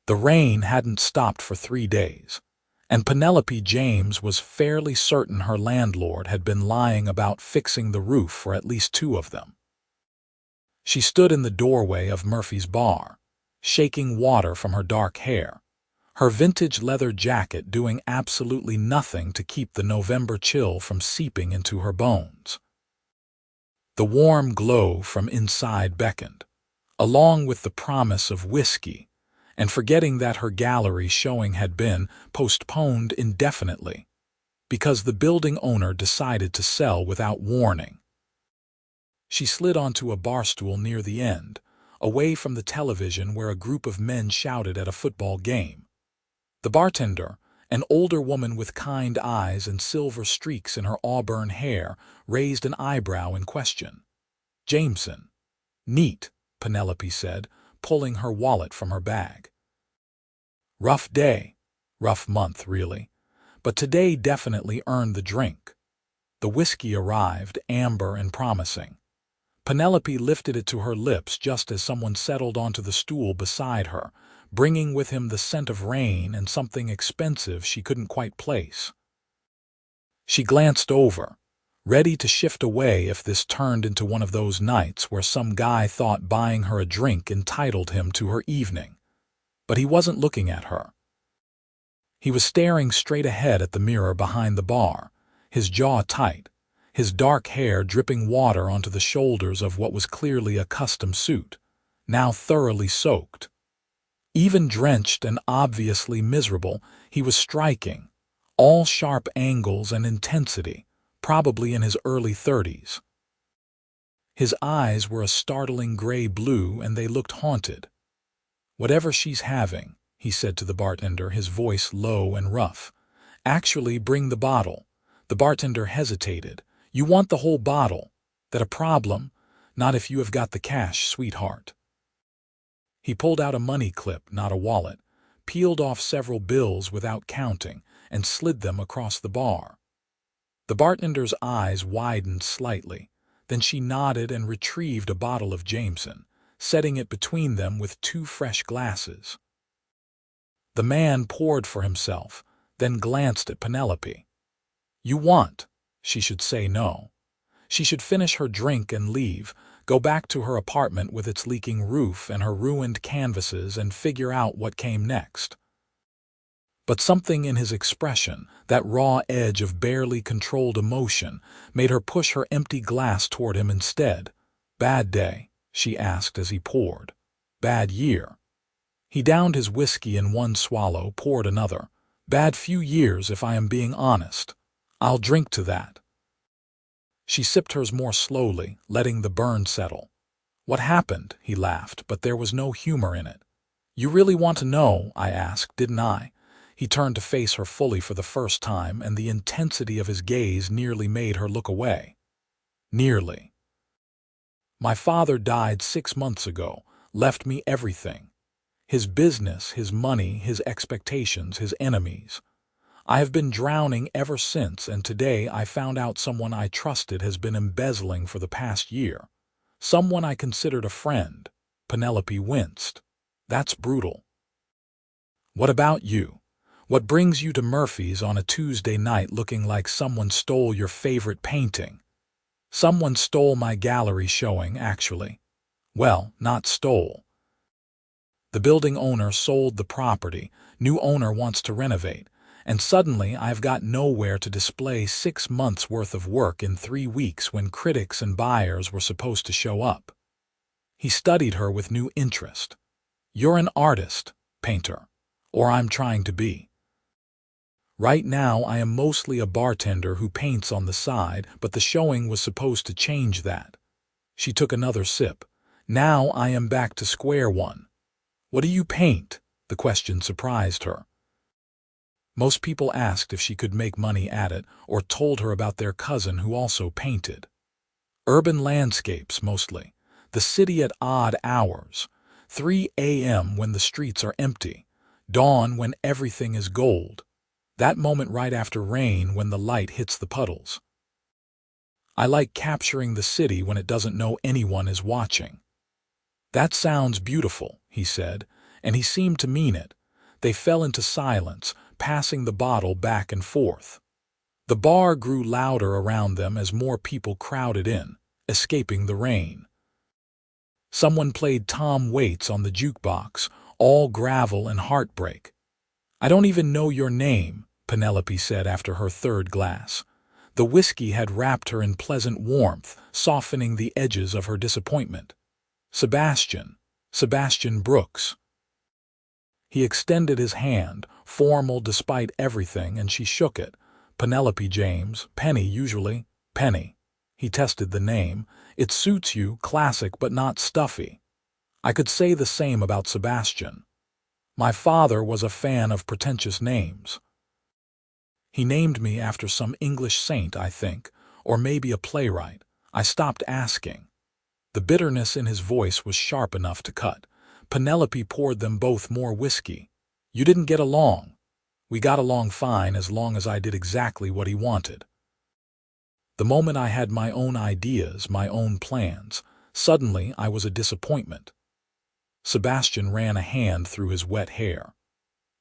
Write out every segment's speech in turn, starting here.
The rain hadn't stopped for 3 days, and Penelope James was fairly certain her landlord had been lying about fixing the roof for at least 2 of them. She stood in the doorway of Murphy's bar, shaking water from her dark hair, her vintage leather jacket doing absolutely nothing to keep the November chill from seeping into her bones. The warm glow from inside beckoned, along with the promise of whiskey, and forgetting that her gallery showing had been postponed indefinitely because the building owner decided to sell without warning. She slid onto a bar stool near the end, away from the television where a group of men shouted at a football game. The bartender, an older woman with kind eyes and silver streaks in her auburn hair, raised an eyebrow in question. "Jameson." "Neat," Penelope said, pulling her wallet from her bag. Rough day. Rough month, really. But today definitely earned the drink. The whiskey arrived, amber and promising. Penelope lifted it to her lips just as someone settled onto the stool beside her, bringing with him the scent of rain and something expensive she couldn't quite place. She glanced over, ready to shift away if this turned into one of those nights where some guy thought buying her a drink entitled him to her evening. But he wasn't looking at her. He was staring straight ahead at the mirror behind the bar, his jaw tight, his dark hair dripping water onto the shoulders of what was clearly a custom suit, now thoroughly soaked. Even drenched and obviously miserable, he was striking, all sharp angles and intensity, probably in his early 30s. His eyes were a startling gray-blue and they looked haunted. "Whatever she's having," he said to the bartender, his voice low and rough. "Actually, bring the bottle." The bartender hesitated. "You want the whole bottle? That a problem? Not if you have got the cash, sweetheart." He pulled out a money clip, not a wallet, peeled off several bills without counting, and slid them across the bar. The bartender's eyes widened slightly. Then she nodded and retrieved a bottle of Jameson, setting it between them with 2 fresh glasses. The man poured for himself, then glanced at Penelope. "You want?" She should say no. She should finish her drink and leave, go back to her apartment with its leaking roof and her ruined canvases and figure out what came next. But something in his expression, that raw edge of barely controlled emotion, made her push her empty glass toward him instead. "Bad day?" she asked as he poured. "Bad year?" He downed his whiskey in one swallow, poured another. "Bad few years, if I am being honest. I'll drink to that." She sipped hers more slowly, letting the burn settle. "What happened?" he laughed, but there was no humor in it. "You really want to know?" I asked, "didn't I?" He turned to face her fully for the first time, and the intensity of his gaze nearly made her look away. "Nearly. My father died 6 months ago, left me everything. His business, his money, his expectations, his enemies. I have been drowning ever since, and today I found out someone I trusted has been embezzling for the past year. Someone I considered a friend." Penelope winced. "That's brutal." "What about you? What brings you to Murphy's on a Tuesday night looking like someone stole your favorite painting?" "Someone stole my gallery showing, actually." "Well, not stole. The building owner sold the property, new owner wants to renovate, and suddenly I've got nowhere to display 6 months' worth of work in 3 weeks when critics and buyers were supposed to show up." He studied her with new interest. "You're an artist, painter, or I'm trying to be." "Right now I am mostly a bartender who paints on the side, but the showing was supposed to change that." She took another sip. "Now I am back to square one." "What do you paint?" The question surprised her. Most people asked if she could make money at it, or told her about their cousin who also painted. Urban landscapes, mostly. The city at odd hours. 3 a.m. when the streets are empty. Dawn when everything is gold. That moment right after rain when the light hits the puddles. "I like capturing the city when it doesn't know anyone is watching." "That sounds beautiful," he said, and he seemed to mean it. They fell into silence, passing the bottle back and forth. The bar grew louder around them as more people crowded in, escaping the rain. Someone played Tom Waits on the jukebox, all gravel and heartbreak. "I don't even know your name," Penelope said after her third glass. The whiskey had wrapped her in pleasant warmth, softening the edges of her disappointment. Sebastian Brooks." He extended his hand, formal despite everything, and she shook it. "Penelope James, Penny usually." "Penny." He tested the name. "It suits you, classic but not stuffy." I could say the same about Sebastian. My father was a fan of pretentious names. He named me after some English saint, I think, or maybe a playwright. I stopped asking. The bitterness in his voice was sharp enough to cut. Penelope poured them both more whiskey. "You didn't get along." "We got along fine as long as I did exactly what he wanted." The moment I had my own ideas, my own plans, suddenly I was a disappointment. Sebastian ran a hand through his wet hair.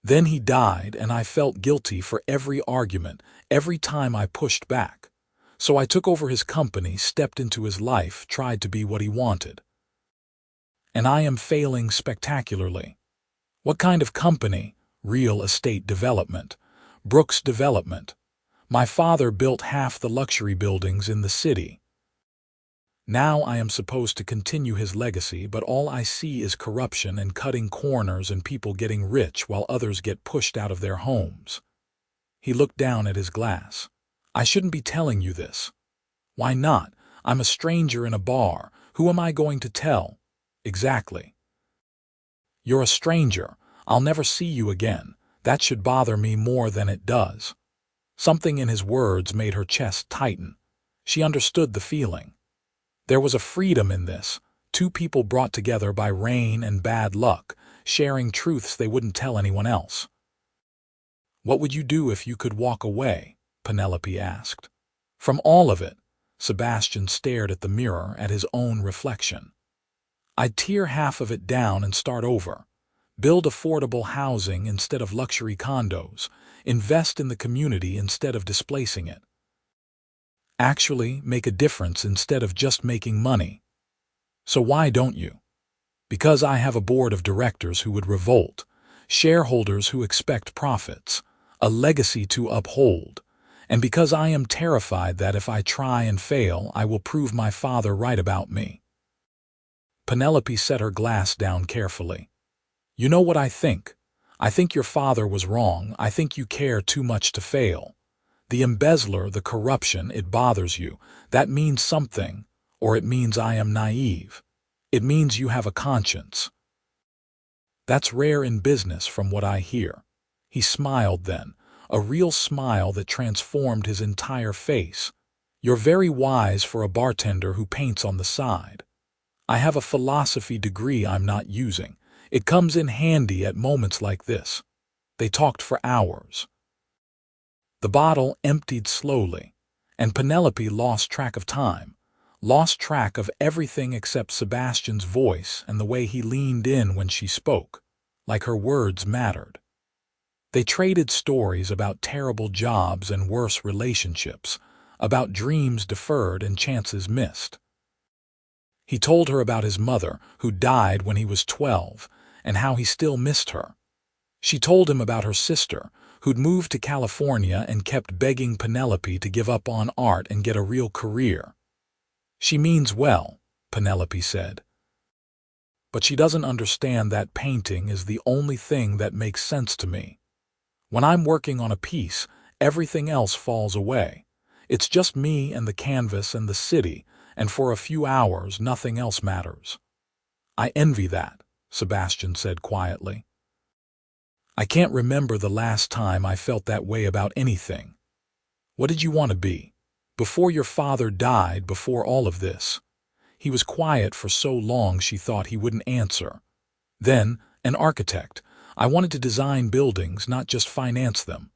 "Then he died, and I felt guilty for every argument, every time I pushed back. So I took over his company, stepped into his life, tried to be what he wanted. And I am failing spectacularly." "What kind of company?" "Real estate development. Brooks Development. My father built half the luxury buildings in the city. Now I am supposed to continue his legacy, but all I see is corruption and cutting corners and people getting rich while others get pushed out of their homes." He looked down at his glass. "I shouldn't be telling you this." "Why not? I'm a stranger in a bar. Who am I going to tell?" "Exactly. You're a stranger. I'll never see you again. That should bother me more than it does." Something in his words made her chest tighten. She understood the feeling. There was a freedom in this, two people brought together by rain and bad luck, sharing truths they wouldn't tell anyone else. "What would you do if you could walk away?" Penelope asked. "From all of it." Sebastian stared at the mirror, at his own reflection. "I'd tear half of it down and start over. Build affordable housing instead of luxury condos. Invest in the community instead of displacing it. Actually make a difference instead of just making money." "So why don't you?" "Because I have a board of directors who would revolt, shareholders who expect profits, a legacy to uphold, and because I am terrified that if I try and fail, I will prove my father right about me." Penelope set her glass down carefully. "You know what I think? I think your father was wrong. I think you care too much to fail. The embezzler, the corruption, it bothers you. That means something, or it means I am naive. It means you have a conscience. That's rare in business from what I hear." He smiled then, a real smile that transformed his entire face. "You're very wise for a bartender who paints on the side. I have a philosophy degree I'm not using. It comes in handy at moments like this." They talked for hours. The bottle emptied slowly, and Penelope lost track of time, lost track of everything except Sebastian's voice and the way he leaned in when she spoke, like her words mattered. They traded stories about terrible jobs and worse relationships, about dreams deferred and chances missed. He told her about his mother, who died when he was 12, and how he still missed her. She told him about her sister, who'd moved to California and kept begging Penelope to give up on art and get a real career. "She means well," Penelope said. "But she doesn't understand that painting is the only thing that makes sense to me. When I'm working on a piece, everything else falls away. It's just me and the canvas and the city, and for a few hours nothing else matters." "I envy that," Sebastian said quietly. "I can't remember the last time I felt that way about anything." "What did you want to be? Before your father died, before all of this?" He was quiet for so long she thought he wouldn't answer. "Then, an architect. I wanted to design buildings, not just finance them.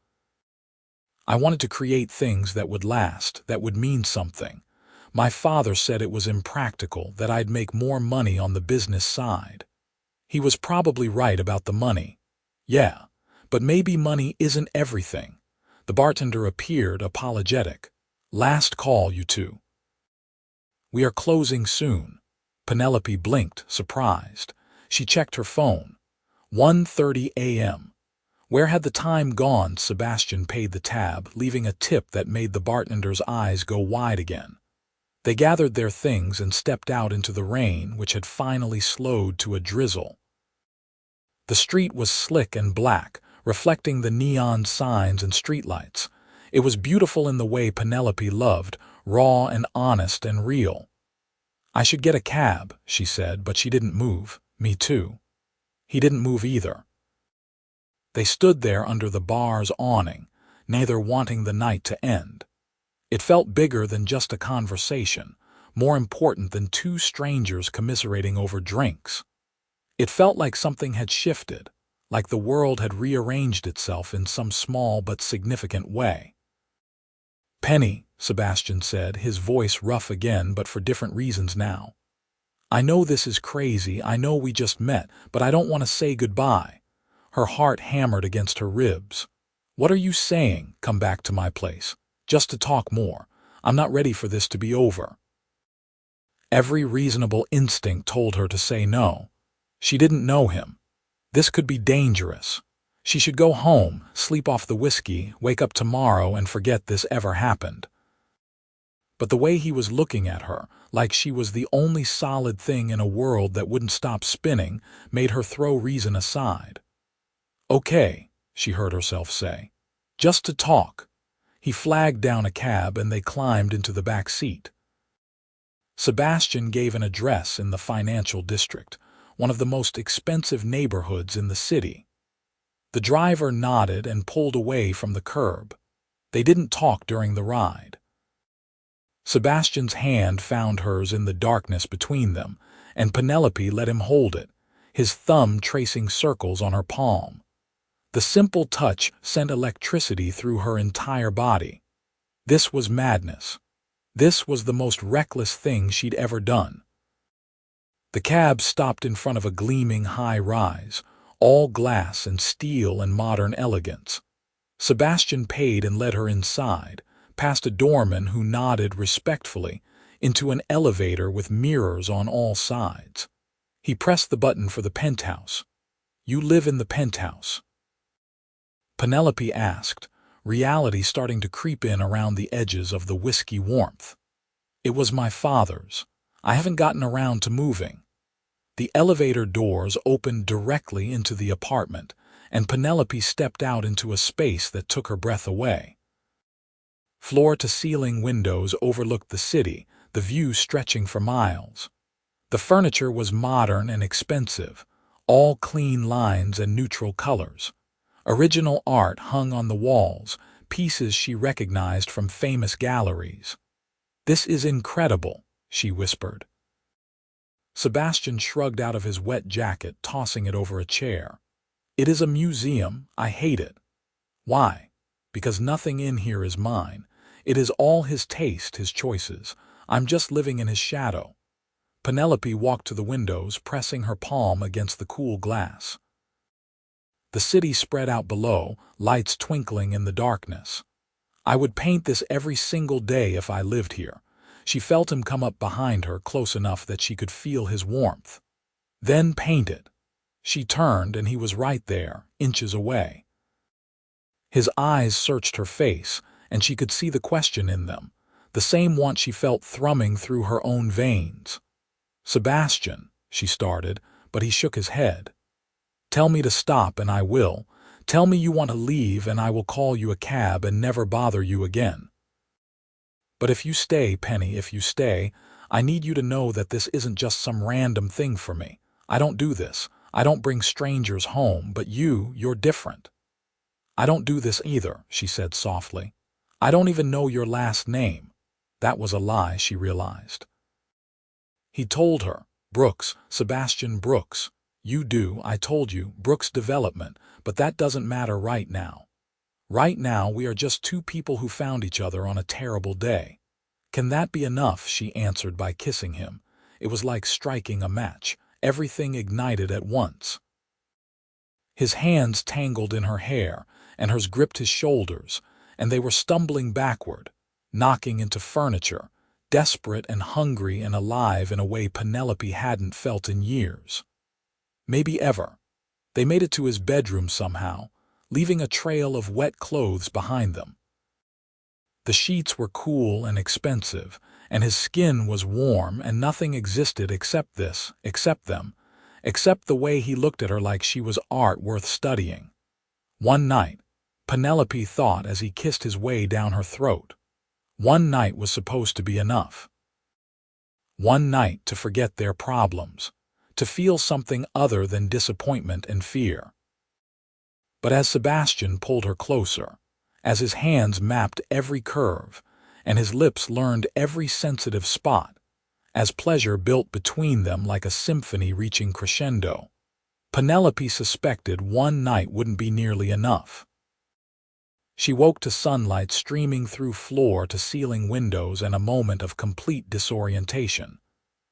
I wanted to create things that would last, that would mean something. My father said it was impractical, that I'd make more money on the business side." He was probably right about the money. Yeah, but maybe money isn't everything. The bartender appeared apologetic. Last call, you two. We are closing soon. Penelope blinked, surprised. She checked her phone. 1:30 a.m. Where had the time gone? Sebastian paid the tab, leaving a tip that made the bartender's eyes go wide again. They gathered their things and stepped out into the rain, which had finally slowed to a drizzle. The street was slick and black, reflecting the neon signs and streetlights. It was beautiful in the way Penelope loved, raw and honest and real. I should get a cab, she said, but she didn't move. Me too. He didn't move either. They stood there under the bar's awning, neither wanting the night to end. It felt bigger than just a conversation, more important than two strangers commiserating over drinks. It felt like something had shifted, like the world had rearranged itself in some small but significant way. Penny, Sebastian said, his voice rough again, but for different reasons now. I know this is crazy, I know we just met, but I don't want to say goodbye. Her heart hammered against her ribs. What are you saying? Come back to my place. Just to talk more. I'm not ready for this to be over. Every reasonable instinct told her to say no. She didn't know him. This could be dangerous. She should go home, sleep off the whiskey, wake up tomorrow and forget this ever happened. But the way he was looking at her, like she was the only solid thing in a world that wouldn't stop spinning, made her throw reason aside. Okay, she heard herself say. Just to talk. He flagged down a cab and they climbed into the back seat. Sebastian gave an address in the financial district, one of the most expensive neighborhoods in the city. The driver nodded and pulled away from the curb. They didn't talk during the ride. Sebastian's hand found hers in the darkness between them, and Penelope let him hold it, his thumb tracing circles on her palm. The simple touch sent electricity through her entire body. This was madness. This was the most reckless thing she'd ever done. The cab stopped in front of a gleaming high-rise, all glass and steel and modern elegance. Sebastian paid and led her inside, past a doorman who nodded respectfully, into an elevator with mirrors on all sides. He pressed the button for the penthouse. You live in the penthouse? Penelope asked, reality starting to creep in around the edges of the whiskey warmth. It was my father's. I haven't gotten around to moving. The elevator doors opened directly into the apartment, and Penelope stepped out into a space that took her breath away. Floor-to-ceiling windows overlooked the city, the view stretching for miles. The furniture was modern and expensive, all clean lines and neutral colors. Original art hung on the walls, pieces she recognized from famous galleries. This is incredible, she whispered. Sebastian shrugged out of his wet jacket, tossing it over a chair. It is a museum. I hate it. Why? Because nothing in here is mine. It is all his taste, his choices. I'm just living in his shadow. Penelope walked to the windows, pressing her palm against the cool glass. The city spread out below, lights twinkling in the darkness. I would paint this every single day if I lived here. She felt him come up behind her, close enough that she could feel his warmth. Then paint it. She turned, and he was right there, inches away. His eyes searched her face, and she could see the question in them, the same want she felt thrumming through her own veins. Sebastian, she started, but he shook his head. Tell me to stop and I will. Tell me you want to leave and I will call you a cab and never bother you again. But if you stay, Penny, if you stay, I need you to know that this isn't just some random thing for me. I don't do this. I don't bring strangers home, but you're different. I don't do this either, she said softly. I don't even know your last name. That was a lie, she realized. He told her, Brooks, Sebastian Brooks. You do, I told you, Brooks Development, but that doesn't matter right now. Right now, we are just two people who found each other on a terrible day. Can that be enough? She answered by kissing him. It was like striking a match. everything ignited at once. His hands tangled in her hair, and hers gripped his shoulders, and they were stumbling backward, knocking into furniture, desperate and hungry and alive in a way Penelope hadn't felt in years. Maybe ever. They made it to his bedroom somehow, leaving a trail of wet clothes behind them. The sheets were cool and expensive, and his skin was warm, and nothing existed except them, except the way he looked at her like she was art worth studying. One night, Penelope thought as he kissed his way down her throat. One night was supposed to be enough. One night to forget their problems, to feel something other than disappointment and fear. But as Sebastian pulled her closer, as his hands mapped every curve, and his lips learned every sensitive spot, as pleasure built between them like a symphony reaching crescendo, Penelope suspected one night wouldn't be nearly enough. She woke to sunlight streaming through floor-to-ceiling windows and a moment of complete disorientation.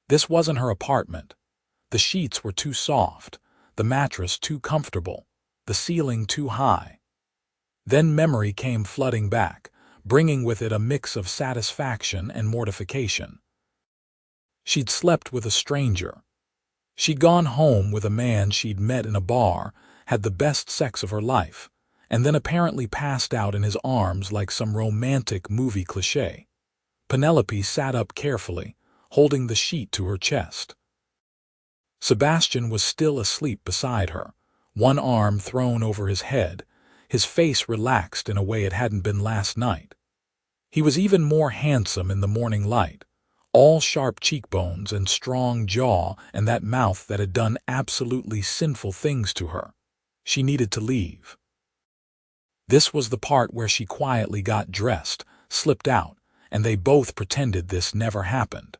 This wasn't her apartment. The sheets were too soft, the mattress too comfortable, the ceiling too high. Then memory came flooding back, bringing with it a mix of satisfaction and mortification. She'd slept with a stranger. She'd gone home with a man she'd met in a bar, had the best sex of her life, and then apparently passed out in his arms like some romantic movie cliché. Penelope sat up carefully, holding the sheet to her chest. Sebastian was still asleep beside her, one arm thrown over his head, his face relaxed in a way it hadn't been last night. He was even more handsome in the morning light, all sharp cheekbones and strong jaw and that mouth that had done absolutely sinful things to her. She needed to leave. This was the part where she quietly got dressed, slipped out, and they both pretended this never happened.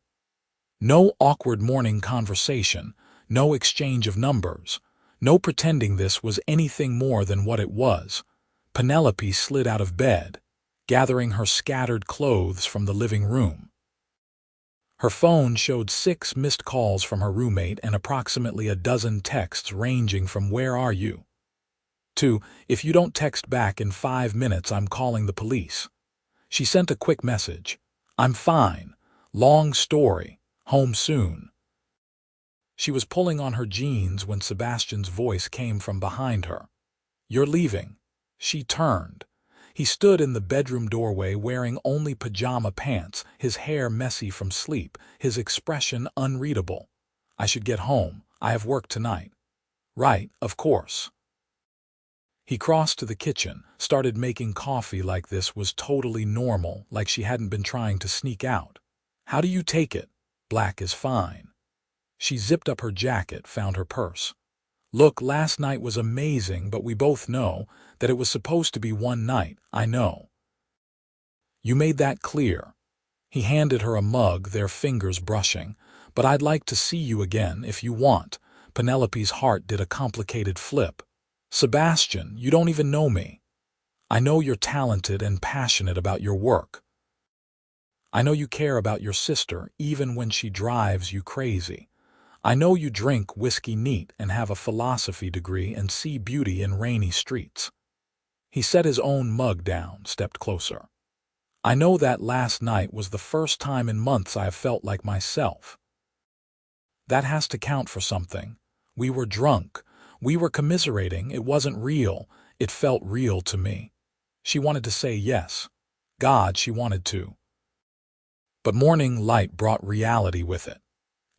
No awkward morning conversation, no exchange of numbers, no pretending this was anything more than what it was. Penelope slid out of bed, gathering her scattered clothes from the living room. Her phone showed 6 missed calls from her roommate and approximately a dozen texts ranging from "Where are you?" to "If you don't text back in 5 minutes, I'm calling the police." She sent a quick message, "I'm fine. Long story. Home soon." She was pulling on her jeans when Sebastian's voice came from behind her. "You're leaving." She turned. He stood in the bedroom doorway wearing only pajama pants, his hair messy from sleep, his expression unreadable. "I should get home. I have work tonight." "Right, of course." He crossed to the kitchen, started making coffee like this was totally normal, like she hadn't been trying to sneak out. "How do you take it?" "Black is fine." She zipped up her jacket, found her purse. "Look, last night was amazing, but we both know that it was supposed to be one night, I know. You made that clear." He handed her a mug, their fingers brushing. "But I'd like to see you again if you want." Penelope's heart did a complicated flip. "Sebastian, you don't even know me. I know you're talented and passionate about your work. I know you care about your sister even when she drives you crazy. I know you drink whiskey neat and have a philosophy degree and see beauty in rainy streets." He set his own mug down, stepped closer. "I know that last night was the first time in months I have felt like myself. That has to count for something. We were drunk. We were commiserating. It wasn't real. It felt real to me." She wanted to say yes. God, she wanted to. But morning light brought reality with it.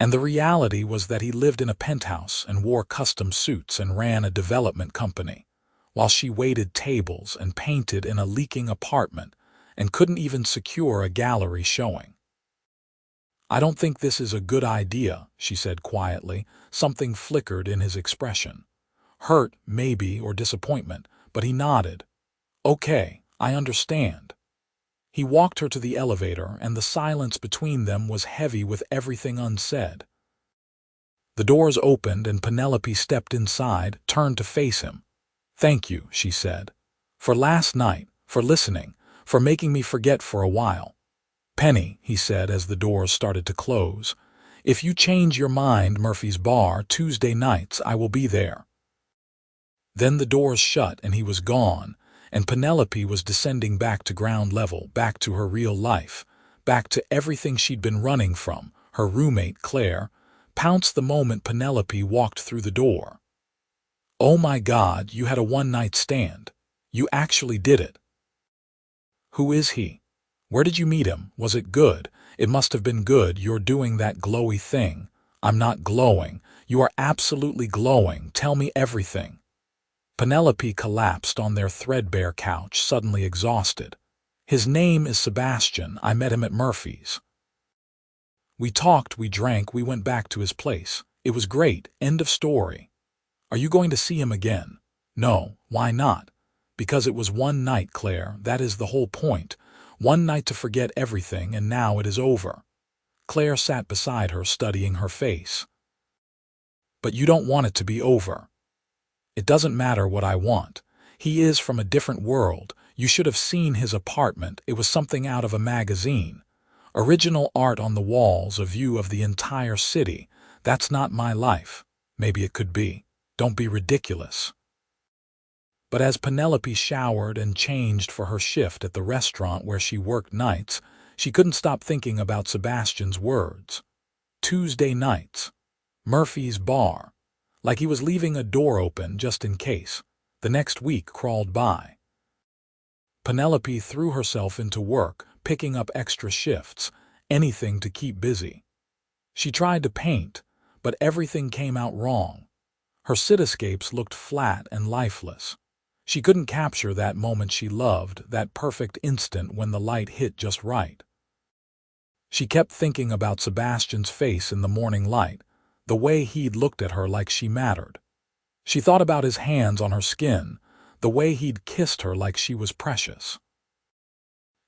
And the reality was that he lived in a penthouse and wore custom suits and ran a development company, while she waited tables and painted in a leaking apartment and couldn't even secure a gallery showing. "I don't think this is a good idea," she said quietly. Something flickered in his expression. Hurt, maybe, or disappointment, but he nodded. "Okay, I understand." He walked her to the elevator, and the silence between them was heavy with everything unsaid. The doors opened, and Penelope stepped inside, turned to face him. "Thank you," she said. "For last night, for listening, for making me forget for a while." "Penny," he said as the doors started to close, If you change your mind, Murphy's Bar, Tuesday nights, I will be there. Then the doors shut and he was gone, and Penelope was descending back to ground level, back to her real life, back to everything she'd been running from. Her roommate, Claire, pounced the moment Penelope walked through the door. "Oh my God, you had a one-night stand. You actually did it. Who is he? Where did you meet him? Was it good? It must have been good. You're doing that glowy thing." "I'm not glowing. You are absolutely glowing. Tell me everything." Penelope collapsed on their threadbare couch, suddenly exhausted. "His name is Sebastian. I met him at Murphy's. We talked, we drank, we went back to his place. It was great. End of story." "Are you going to see him again?" "No. Why not?" "Because it was one night, Claire. That is the whole point. One night to forget everything, and now it is over." Claire sat beside her, studying her face. "But you don't want it to be over." "It doesn't matter what I want. He is from a different world. You should have seen his apartment. It was something out of a magazine. Original art on the walls, a view of the entire city. That's not my life. Maybe it could be. Don't be ridiculous." But as Penelope showered and changed for her shift at the restaurant where she worked nights, she couldn't stop thinking about Sebastian's words. Tuesday nights. Murphy's Bar. Like he was leaving a door open just in case. The next week crawled by. Penelope threw herself into work, picking up extra shifts, anything to keep busy. She tried to paint, but everything came out wrong. Her cityscapes looked flat and lifeless. She couldn't capture that moment she loved, that perfect instant when the light hit just right. She kept thinking about Sebastian's face in the morning light, the way he'd looked at her like she mattered. She thought about his hands on her skin, the way he'd kissed her like she was precious.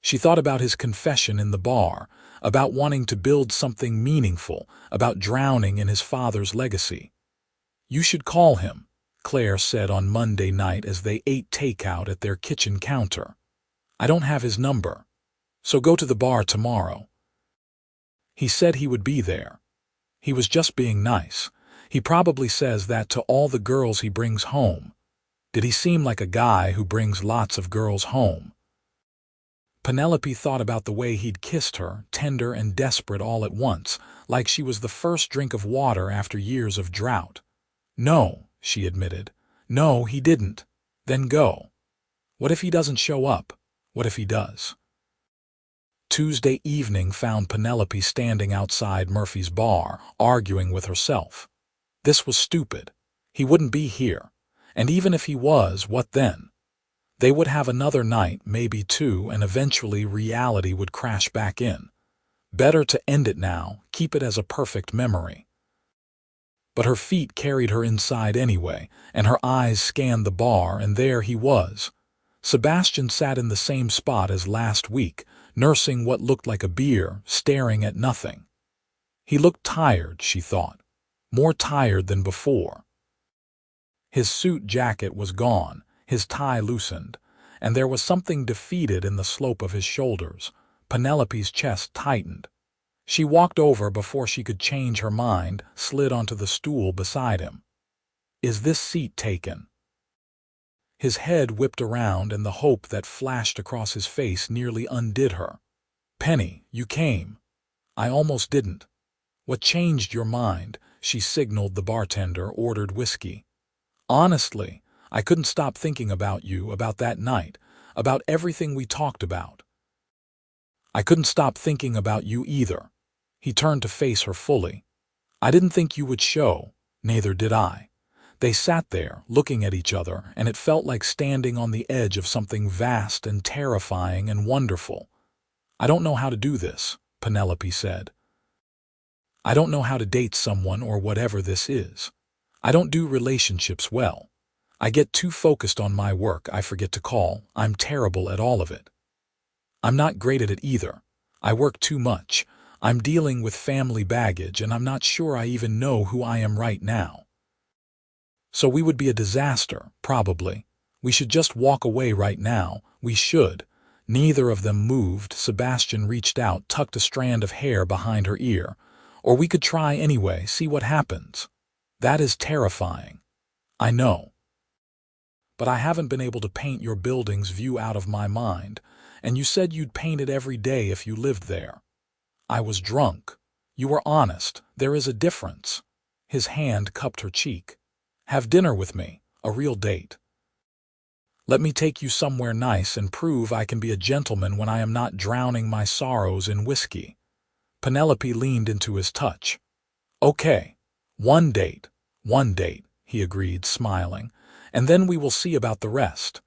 She thought about his confession in the bar, about wanting to build something meaningful, about drowning in his father's legacy. "You should call him," Claire said on Monday night as they ate takeout at their kitchen counter. "I don't have his number. So go to the bar tomorrow." He said he would be there. He was just being nice. He probably says that to all the girls he brings home. Did he seem like a guy who brings lots of girls home? Penelope thought about the way he'd kissed her, tender and desperate all at once, like she was the first drink of water after years of drought. "No," she admitted. "No, he didn't." "Then go." "What if he doesn't show up? What if he does?" Tuesday evening found Penelope standing outside Murphy's Bar, arguing with herself. This was stupid. He wouldn't be here. And even if he was, what then? They would have another night, maybe two, and eventually reality would crash back in. Better to end it now, keep it as a perfect memory. But her feet carried her inside anyway, and her eyes scanned the bar, and there he was. Sebastian sat in the same spot as last week, nursing what looked like a beer, staring at nothing. He looked tired, she thought. More tired than before. His suit jacket was gone, his tie loosened, and there was something defeated in the slope of his shoulders. Penelope's chest tightened. She walked over before she could change her mind, slid onto the stool beside him. "Is this seat taken?" His head whipped around, and the hope that flashed across his face nearly undid her. "Penny, you came." "I almost didn't." "What changed your mind?" She signaled the bartender, ordered whiskey. "Honestly, I couldn't stop thinking about you, about that night, about everything we talked about." "I couldn't stop thinking about you either." He turned to face her fully. "I didn't think you would show. Neither did I." They sat there, looking at each other, and it felt like standing on the edge of something vast and terrifying and wonderful. "I don't know how to do this," Penelope said. "I don't know how to date someone or whatever this is. I don't do relationships well. I get too focused on my work, I forget to call. I'm terrible at all of it. I'm not great at it either. I work too much. I'm dealing with family baggage, and I'm not sure I even know who I am right now. So we would be a disaster, probably. We should just walk away right now. We should." Neither of them moved. Sebastian reached out, tucked a strand of hair behind her ear. Or we could try anyway, see what happens. That is terrifying. I know. But I haven't been able to paint your building's view out of my mind, and you said you'd paint it every day if you lived there. I was drunk. You were honest. There is a difference. His hand cupped her cheek. Have dinner with me, a real date. Let me take you somewhere nice and prove I can be a gentleman when I am not drowning my sorrows in whiskey. Penelope leaned into his touch. Okay, one date, he agreed, smiling, and then we will see about the rest.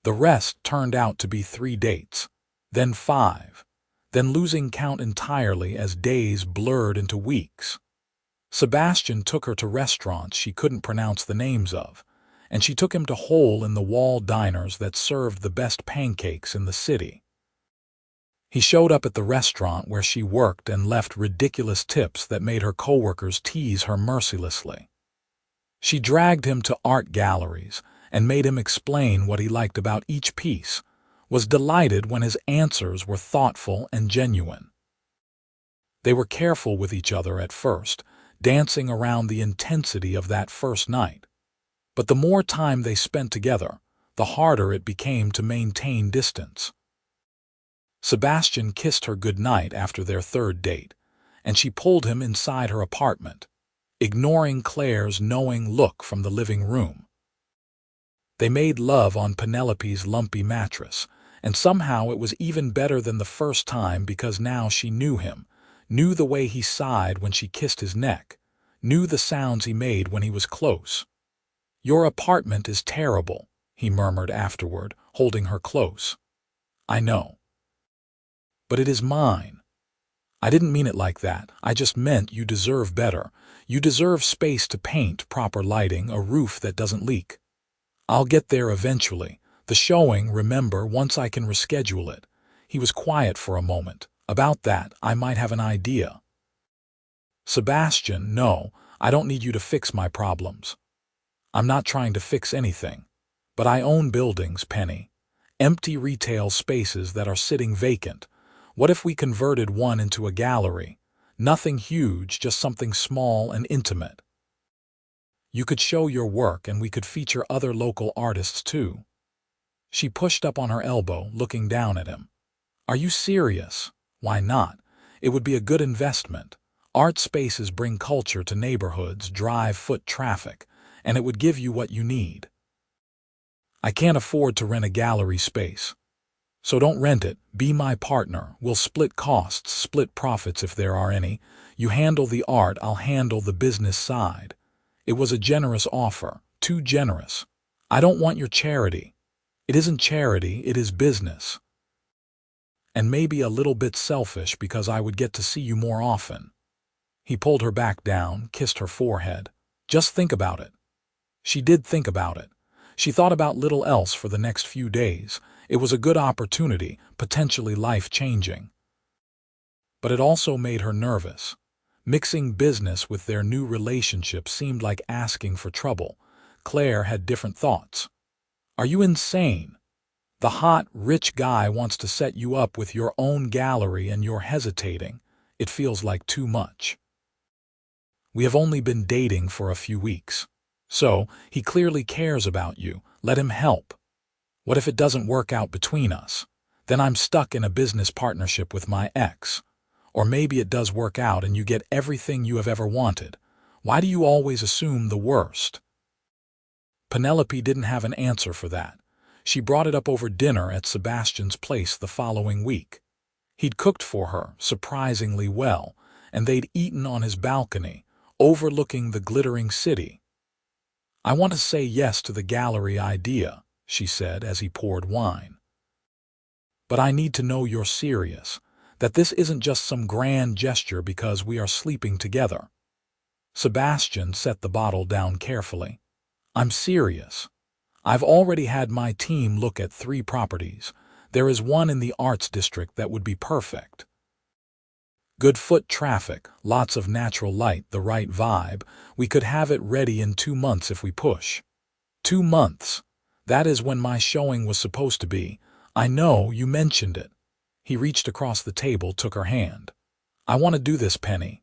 The rest turned out to be 3 dates, then 5, then losing count entirely as days blurred into weeks. Sebastian took her to restaurants she couldn't pronounce the names of, and she took him to hole-in-the-wall diners that served the best pancakes in the city. He showed up at the restaurant where she worked and left ridiculous tips that made her coworkers tease her mercilessly. She dragged him to art galleries and made him explain what he liked about each piece, was delighted when his answers were thoughtful and genuine. They were careful with each other at first, dancing around the intensity of that first night. But the more time they spent together, the harder it became to maintain distance. Sebastian kissed her goodnight after their 3rd date, and she pulled him inside her apartment, ignoring Claire's knowing look from the living room. They made love on Penelope's lumpy mattress, and somehow it was even better than the first time because now she knew him, knew the way he sighed when she kissed his neck, knew the sounds he made when he was close. "Your apartment is terrible," he murmured afterward, holding her close. "I know. But it is mine. I didn't mean it like that. I just meant you deserve better. You deserve space to paint, proper lighting, a roof that doesn't leak. I'll get there eventually. The showing, remember, once I can reschedule it." He was quiet for a moment. "About that, I might have an idea." "Sebastian, no, I don't need you to fix my problems. I'm not trying to fix anything. But I own buildings, Penny. Empty retail spaces that are sitting vacant. What if we converted one into a gallery? Nothing huge, just something small and intimate. You could show your work and we could feature other local artists too." She pushed up on her elbow, looking down at him. "Are you serious? Why not? It would be a good investment. Art spaces bring culture to neighborhoods, drive foot traffic, and it would give you what you need." "I can't afford to rent a gallery space. So don't rent it. Be my partner. We'll split costs, split profits if there are any. You handle the art, I'll handle the business side." It was a generous offer, too generous. "I don't want your charity." "It isn't charity, it is business. And maybe a little bit selfish because I would get to see you more often." He pulled her back down, kissed her forehead. "Just think about it." She did think about it. She thought about little else for the next few days. It was a good opportunity, potentially life-changing. But it also made her nervous. Mixing business with their new relationship seemed like asking for trouble. Claire had different thoughts. "Are you insane? The hot, rich guy wants to set you up with your own gallery and you're hesitating. It feels like too much. We have only been dating for a few weeks. So, he clearly cares about you. Let him help. What if it doesn't work out between us? Then I'm stuck in a business partnership with my ex. Or maybe it does work out and you get everything you have ever wanted. Why do you always assume the worst?" Penelope didn't have an answer for that. She brought it up over dinner at Sebastian's place the following week. He'd cooked for her, surprisingly well, and they'd eaten on his balcony, overlooking the glittering city. "I want to say yes to the gallery idea," she said as he poured wine. "But I need to know you're serious, that this isn't just some grand gesture because we are sleeping together." Sebastian set the bottle down carefully. "I'm serious. I've already had my team look at 3 properties. There is one in the arts district that would be perfect. Good foot traffic, lots of natural light, the right vibe. We could have it ready in 2 months if we push." 2 months. That is when my showing was supposed to be. "I know, you mentioned it." He reached across the table, took her hand. I want to do this, Penny.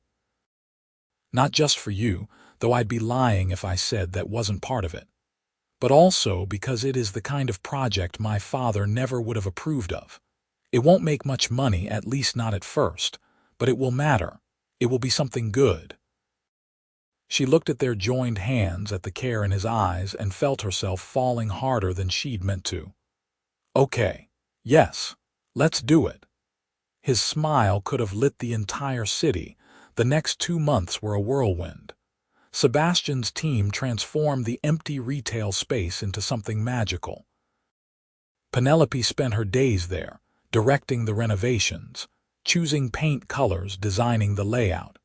Not just for you, though I'd be lying if I said that wasn't part of it, but also because it is the kind of project my father never would have approved of. It won't make much money, at least not at first, but it will matter. It will be something good. She looked at their joined hands, at the care in his eyes, and felt herself falling harder than she'd meant to. Okay. Yes. Let's do it. His smile could have lit the entire city. The next 2 months were a whirlwind. Sebastian's team transformed the empty retail space into something magical. Penelope spent her days there, directing the renovations, choosing paint colors, designing the layout.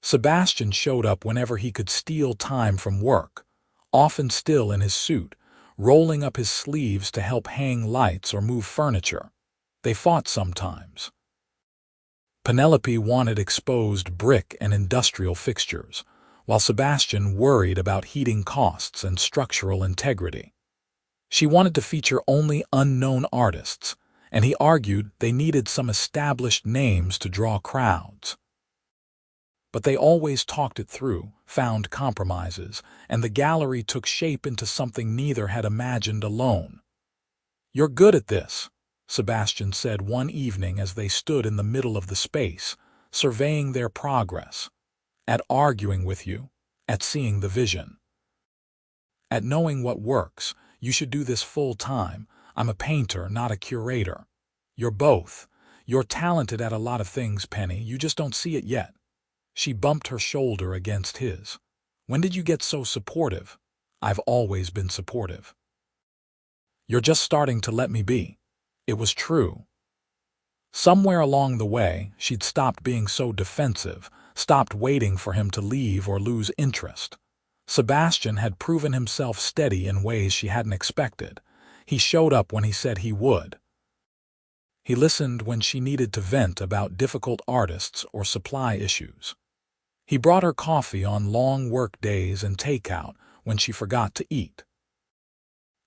Sebastian showed up whenever he could steal time from work, often still in his suit, rolling up his sleeves to help hang lights or move furniture. They fought sometimes. Penelope wanted exposed brick and industrial fixtures, while Sebastian worried about heating costs and structural integrity. She wanted to feature only unknown artists, and he argued they needed some established names to draw crowds. But they always talked it through, found compromises, and the gallery took shape into something neither had imagined alone. "You're good at this," Sebastian said one evening as they stood in the middle of the space, surveying their progress. "At arguing with you, at seeing the vision. At knowing what works. You should do this full time. I'm a painter, not a curator. You're both. You're talented at a lot of things, Penny. You just don't see it yet." She bumped her shoulder against his. "When did you get so supportive?" "I've always been supportive." "You're just starting to let me be." It was true. Somewhere along the way, she'd stopped being so defensive, stopped waiting for him to leave or lose interest. Sebastian had proven himself steady in ways she hadn't expected. He showed up when he said he would. He listened when she needed to vent about difficult artists or supply issues. He brought her coffee on long work days and takeout when she forgot to eat.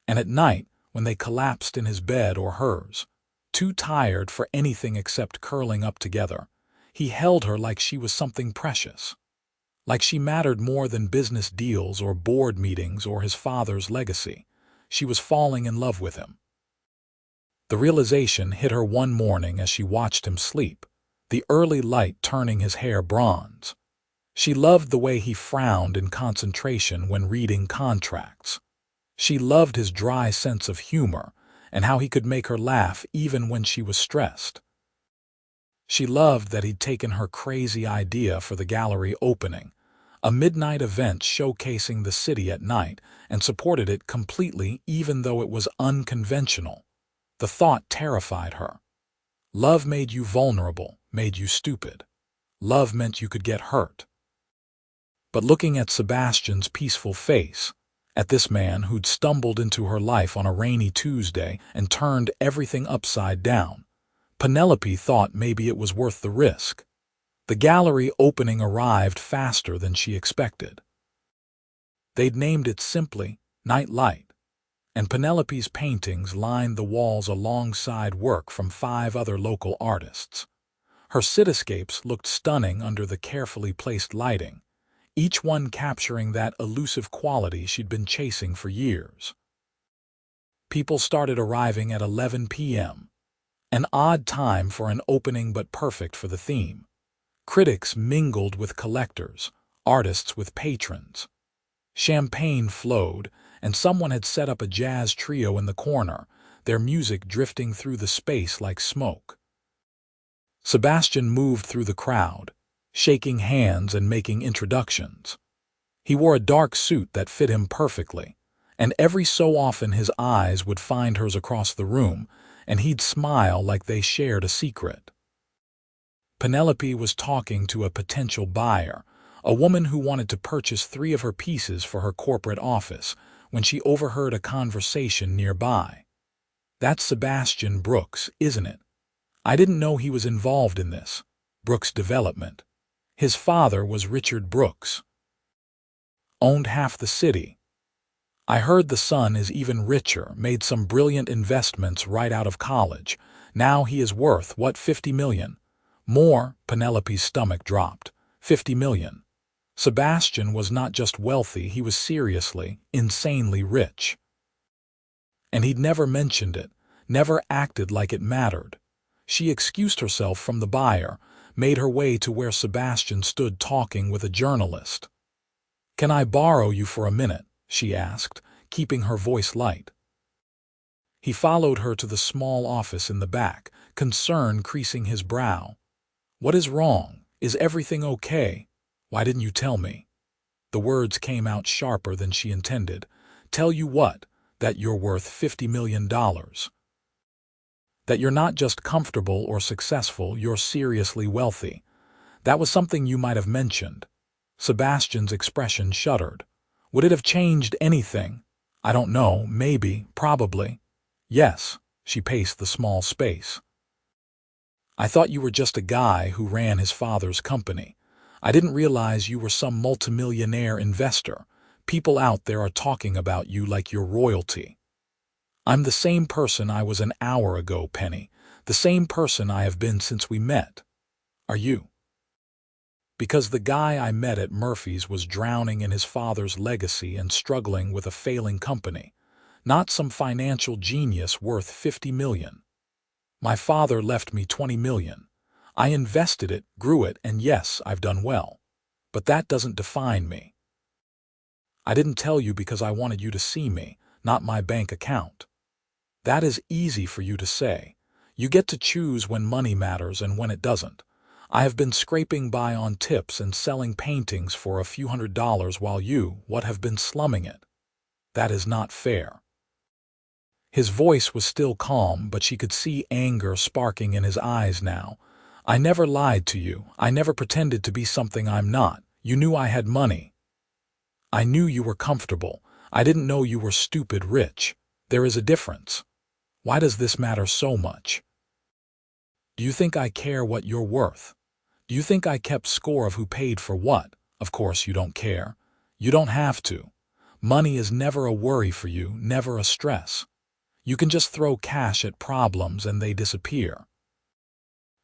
And at night, when they collapsed in his bed or hers, too tired for anything except curling up together, he held her like she was something precious. Like she mattered more than business deals or board meetings or his father's legacy. She was falling in love with him. The realization hit her one morning as she watched him sleep, the early light turning his hair bronze. She loved the way he frowned in concentration when reading contracts. She loved his dry sense of humor and how he could make her laugh even when she was stressed. She loved that he'd taken her crazy idea for the gallery opening, a midnight event showcasing the city at night, and supported it completely even though it was unconventional. The thought terrified her. Love made you vulnerable, made you stupid. Love meant you could get hurt. But looking at Sebastian's peaceful face, at this man who'd stumbled into her life on a rainy Tuesday and turned everything upside down, Penelope thought maybe it was worth the risk. The gallery opening arrived faster than she expected. They'd named it simply Night Light, and Penelope's paintings lined the walls alongside work from 5 other local artists. Her cityscapes looked stunning under the carefully placed lighting, each one capturing that elusive quality she'd been chasing for years. People started arriving at 11 p.m., an odd time for an opening but perfect for the theme. Critics mingled with collectors, artists with patrons. Champagne flowed, and someone had set up a jazz trio in the corner, their music drifting through the space like smoke. Sebastian moved through the crowd, shaking hands and making introductions. He wore a dark suit that fit him perfectly, and every so often his eyes would find hers across the room, and he'd smile like they shared a secret. Penelope was talking to a potential buyer, a woman who wanted to purchase 3 of her pieces for her corporate office, when she overheard a conversation nearby. "That's Sebastian Brooks, isn't it? I didn't know he was involved in this. Brooks Development. His father was Richard Brooks. Owned half the city. I heard the son is even richer, made some brilliant investments right out of college. Now he is worth, what, 50 million? More, Penelope's stomach dropped. 50 million. Sebastian was not just wealthy, he was seriously, insanely rich. And he'd never mentioned it, never acted like it mattered. She excused herself from the buyer, made her way to where Sebastian stood talking with a journalist. "Can I borrow you for a minute?" she asked, keeping her voice light. He followed her to the small office in the back, concern creasing his brow. "What is wrong? Is everything okay? Why didn't you tell me?" The words came out sharper than she intended. "Tell you what? That you're worth $50 million. That you're not just comfortable or successful, you're seriously wealthy. That was something you might have mentioned." Sebastian's expression shuddered. "Would it have changed anything? I don't know, maybe, probably." "Yes," she paced the small space. "I thought you were just a guy who ran his father's company. I didn't realize you were some multimillionaire investor. People out there are talking about you like you're royalty." "I'm the same person I was an hour ago, Penny. The same person I have been since we met." "Are you?" "Because the guy I met at Murphy's was drowning in his father's legacy and struggling with a failing company. Not some financial genius worth 50 million. My father left me 20 million. I invested it, grew it, and yes, I've done well. But that doesn't define me. I didn't tell you because I wanted you to see me, not my bank account." "That is easy for you to say. You get to choose when money matters and when it doesn't. I have been scraping by on tips and selling paintings for a few $100s while you, have been slumming it. That is not fair." His voice was still calm, but she could see anger sparking in his eyes now. "I never lied to you. I never pretended to be something I'm not. You knew I had money. I knew you were comfortable. I didn't know you were stupid rich. There is a difference. Why does this matter so much? Do you think I care what you're worth? Do you think I kept score of who paid for what? Of course you don't care. You don't have to. Money is never a worry for you, never a stress. You can just throw cash at problems and they disappear.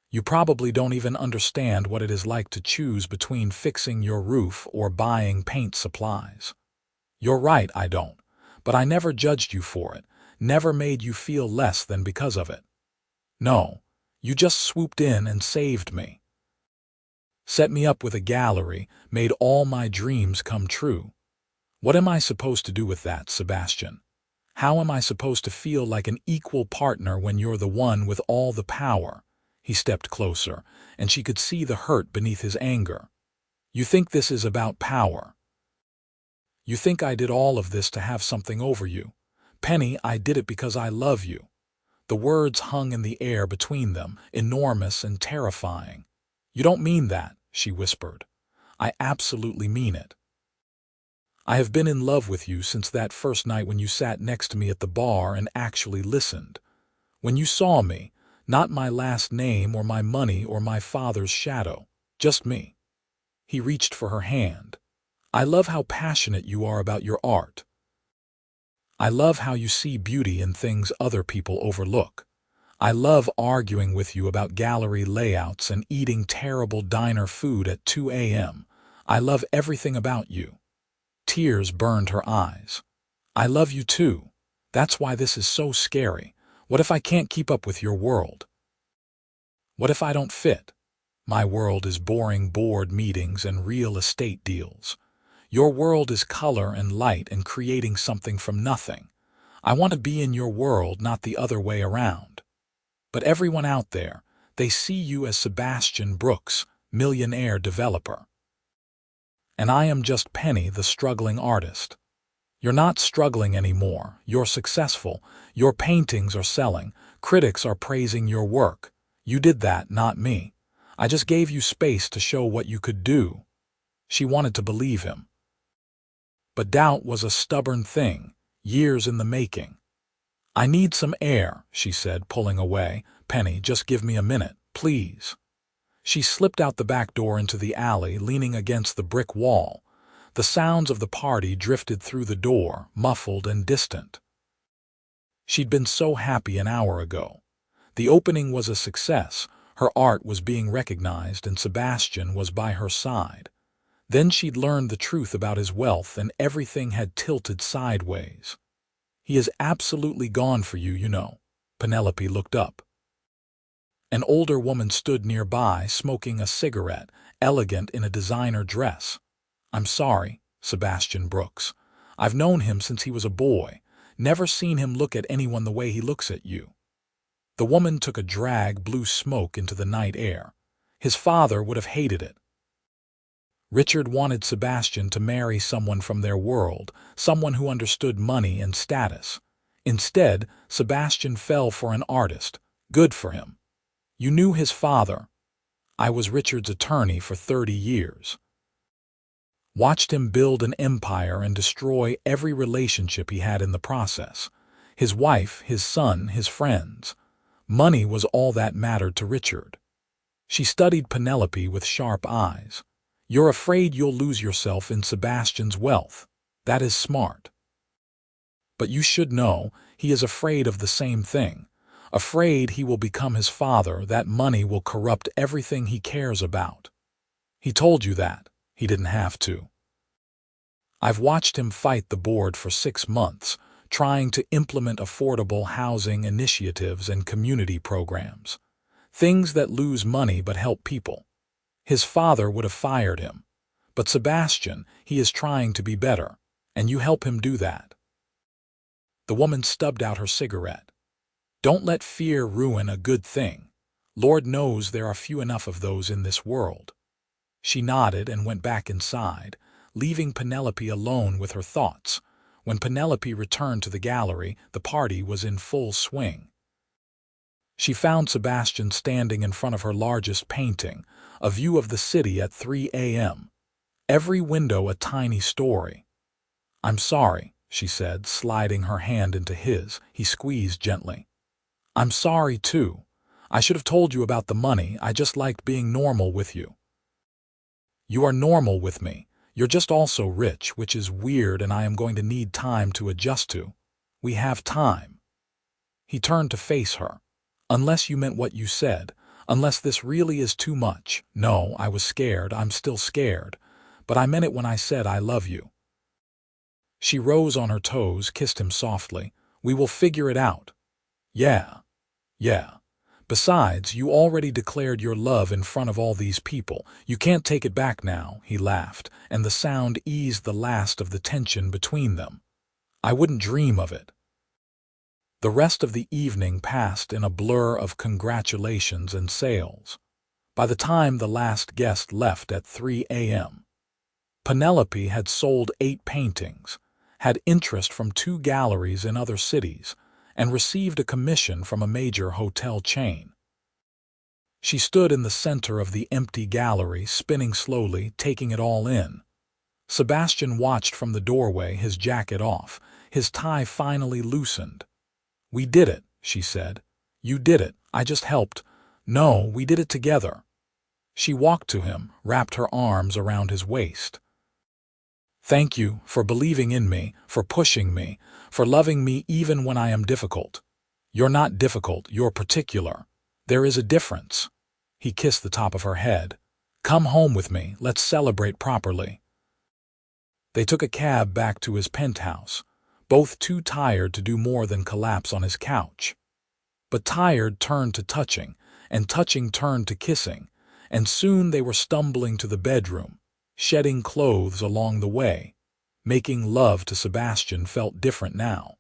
You probably don't even understand what it is like to choose between fixing your roof or buying paint supplies." "You're right, I don't. But I never judged you for it, never made you feel less than because of it. No, you just swooped in and saved me. Set me up with a gallery, made all my dreams come true. What am I supposed to do with that, Sebastian? How am I supposed to feel like an equal partner when you're the one with all the power?" He stepped closer, and she could see the hurt beneath his anger. "You think this is about power? You think I did all of this to have something over you? Penny, I did it because I love you." The words hung in the air between them, enormous and terrifying. "You don't mean that," she whispered. "I absolutely mean it. I have been in love with you since that first night when you sat next to me at the bar and actually listened. When you saw me, not my last name or my money or my father's shadow, just me." He reached for her hand. "I love how passionate you are about your art. I love how you see beauty in things other people overlook. I love arguing with you about gallery layouts and eating terrible diner food at 2 a.m. I love everything about you." Tears burned her eyes. "I love you too. That's why this is so scary. What if I can't keep up with your world? What if I don't fit? My world is boring board meetings and real estate deals. Your world is color and light and creating something from nothing. I want to be in your world, not the other way around. But everyone out there, they see you as Sebastian Brooks, millionaire developer. And I am just Penny, the struggling artist. You're not struggling anymore. You're successful. Your paintings are selling. Critics are praising your work. You did that, not me. I just gave you space to show what you could do." She wanted to believe him. But doubt was a stubborn thing, years in the making. "I need some air," she said, pulling away. "Penny, just give me a minute, please." She slipped out the back door into the alley, leaning against the brick wall. The sounds of the party drifted through the door, muffled and distant. She'd been so happy an hour ago. The opening was a success. Her art was being recognized and Sebastian was by her side. Then she'd learned the truth about his wealth and everything had tilted sideways. "He is absolutely gone for you, you know." Penelope looked up. An older woman stood nearby, smoking a cigarette, elegant in a designer dress. "I'm sorry, Sebastian Brooks. I've known him since he was a boy, never seen him look at anyone the way he looks at you." The woman took a drag, blew smoke into the night air. "His father would have hated it. Richard wanted Sebastian to marry someone from their world, someone who understood money and status. Instead, Sebastian fell for an artist. Good for him. You knew his father. I was Richard's attorney for 30 years. Watched him build an empire and destroy every relationship he had in the process. His wife, his son, his friends. Money was all that mattered to Richard." She studied Penelope with sharp eyes. "You're afraid you'll lose yourself in Sebastian's wealth. That is smart. But you should know, he is afraid of the same thing. Afraid he will become his father, that money will corrupt everything he cares about. He told you that. He didn't have to. I've watched him fight the board for 6 months, trying to implement affordable housing initiatives and community programs. Things that lose money but help people. His father would have fired him. But Sebastian, he is trying to be better, and you help him do that." The woman stubbed out her cigarette. "Don't let fear ruin a good thing. Lord knows there are few enough of those in this world." She nodded and went back inside, leaving Penelope alone with her thoughts. When Penelope returned to the gallery, the party was in full swing. She found Sebastian standing in front of her largest painting, a view of the city at 3 a.m. Every window a tiny story. "I'm sorry," she said, sliding her hand into his. He squeezed gently. "I'm sorry, too. I should have told you about the money. I just liked being normal with you." "You are normal with me. You're just also rich, which is weird and I am going to need time to adjust to. We have time." He turned to face her. "Unless you meant what you said, unless this really is too much." "No, I was scared. I'm still scared. But I meant it when I said I love you." She rose on her toes, kissed him softly. "We will figure it out." "Yeah. Besides, you already declared your love in front of all these people. You can't take it back now," he laughed, and the sound eased the last of the tension between them. "I wouldn't dream of it." The rest of the evening passed in a blur of congratulations and sales. By the time the last guest left at 3 a.m., Penelope had sold 8 paintings, had interest from 2 galleries in other cities, and received a commission from a major hotel chain. She stood in the center of the empty gallery, spinning slowly, taking it all in. Sebastian watched from the doorway, his jacket off, his tie finally loosened. "We did it," she said. "You did it. I just helped." "No, we did it together." She walked to him, wrapped her arms around his waist. "Thank you for believing in me, for pushing me, for loving me even when I am difficult. You're not difficult, you're particular. There is a difference." He kissed the top of her head. "Come home with me, let's celebrate properly." They took a cab back to his penthouse, both too tired to do more than collapse on his couch. But tired turned to touching, and touching turned to kissing, and soon they were stumbling to the bedroom, shedding clothes along the way. Making love to Sebastian felt different now.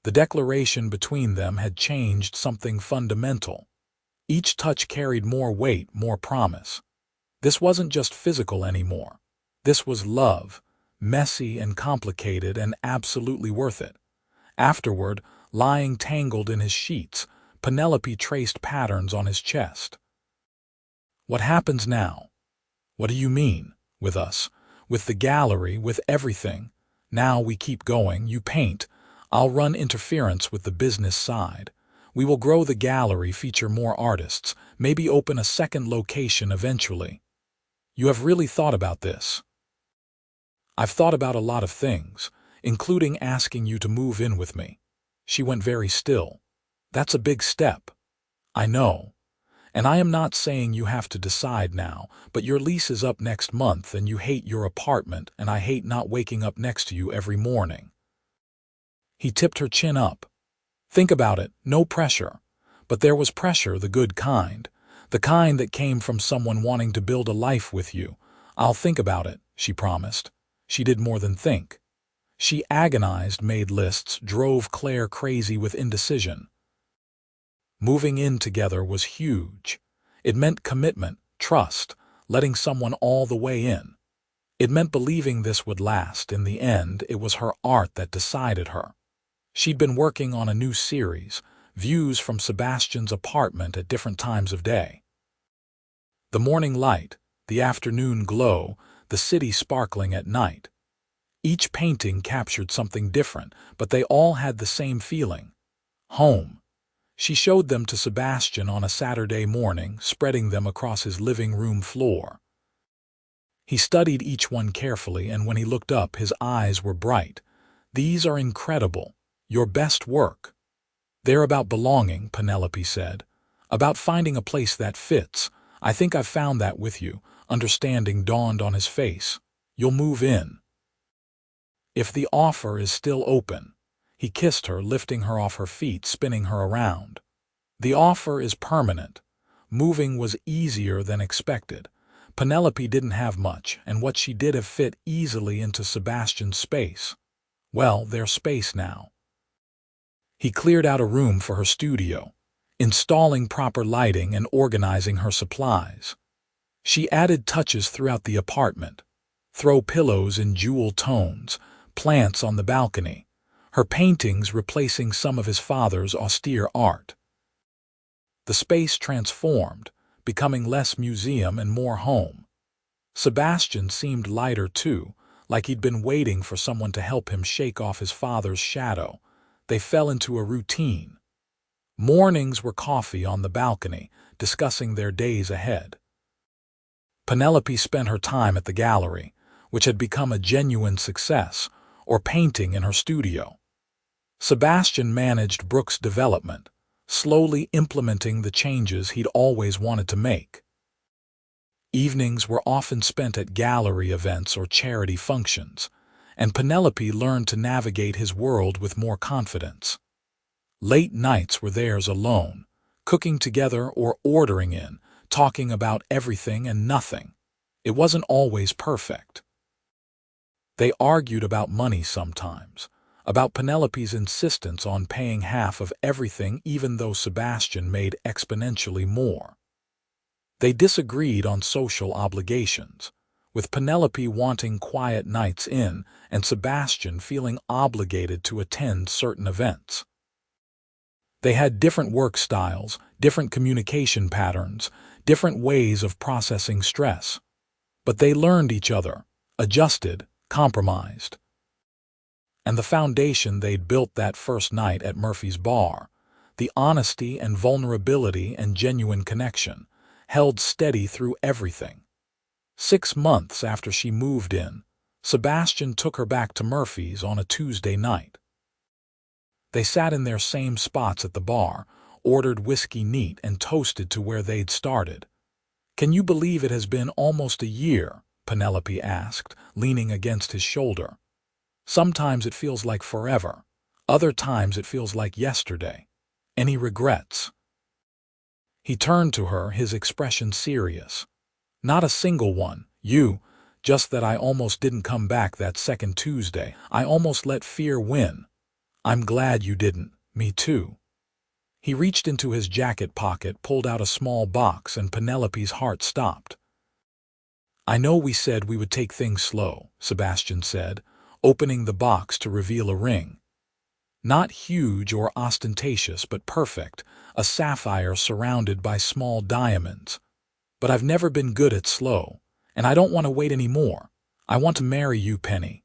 The declaration between them had changed something fundamental. Each touch carried more weight, more promise. This wasn't just physical anymore. This was love, messy and complicated and absolutely worth it. Afterward, lying tangled in his sheets, Penelope traced patterns on his chest. "What happens now?" "What do you mean? With us? With the gallery, with everything? Now we keep going, you paint. I'll run interference with the business side. We will grow the gallery, feature more artists, maybe open a second location eventually." "You have really thought about this?" "I've thought about a lot of things, including asking you to move in with me." She went very still. "That's a big step." "I know. And I am not saying you have to decide now, but your lease is up next month and you hate your apartment and I hate not waking up next to you every morning." He tipped her chin up. "Think about it, no pressure." But there was pressure, the good kind. The kind that came from someone wanting to build a life with you. "I'll think about it," she promised. She did more than think. She agonized, made lists, drove Claire crazy with indecision. Moving in together was huge. It meant commitment, trust, letting someone all the way in. It meant believing this would last. In the end, it was her art that decided her. She'd been working on a new series, views from Sebastian's apartment at different times of day. The morning light, the afternoon glow, the city sparkling at night. Each painting captured something different, but they all had the same feeling. Home. She showed them to Sebastian on a Saturday morning, spreading them across his living room floor. He studied each one carefully, and when he looked up, his eyes were bright. "These are incredible. Your best work." "They're about belonging," Penelope said. "About finding a place that fits. I think I've found that with you." Understanding dawned on his face. "You'll move in." "If the offer is still open." He kissed her, lifting her off her feet, spinning her around. "The offer is permanent." Moving was easier than expected. Penelope didn't have much, and what she did have fit easily into Sebastian's space. Well, their space now. He cleared out a room for her studio, installing proper lighting and organizing her supplies. She added touches throughout the apartment. Throw pillows in jewel tones, plants on the balcony, her paintings replacing some of his father's austere art. The space transformed, becoming less museum and more home. Sebastian seemed lighter too, like he'd been waiting for someone to help him shake off his father's shadow. They fell into a routine. Mornings were coffee on the balcony, discussing their days ahead. Penelope spent her time at the gallery, which had become a genuine success, or painting in her studio. Sebastian managed Brooke's development, slowly implementing the changes he'd always wanted to make. Evenings were often spent at gallery events or charity functions, and Penelope learned to navigate his world with more confidence. Late nights were theirs alone, cooking together or ordering in, talking about everything and nothing. It wasn't always perfect. They argued about money sometimes, about Penelope's insistence on paying half of everything even though Sebastian made exponentially more. They disagreed on social obligations, with Penelope wanting quiet nights in and Sebastian feeling obligated to attend certain events. They had different work styles, different communication patterns, different ways of processing stress. But they learned each other, adjusted, compromised. And the foundation they'd built that first night at Murphy's bar, the honesty and vulnerability and genuine connection, held steady through everything. 6 months after she moved in, Sebastian took her back to Murphy's on a Tuesday night. They sat in their same spots at the bar, ordered whiskey neat, and toasted to where they'd started. "Can you believe it has been almost a year?" Penelope asked, leaning against his shoulder. "Sometimes it feels like forever. Other times it feels like yesterday. Any regrets?" He turned to her, his expression serious. "Not a single one. Just that I almost didn't come back that second Tuesday. I almost let fear win." "I'm glad you didn't. Me too." He reached into his jacket pocket, pulled out a small box, and Penelope's heart stopped. "I know we said we would take things slow," Sebastian said, opening the box to reveal a ring. Not huge or ostentatious, but perfect, a sapphire surrounded by small diamonds. "But I've never been good at slow, and I don't want to wait anymore. I want to marry you, Penny.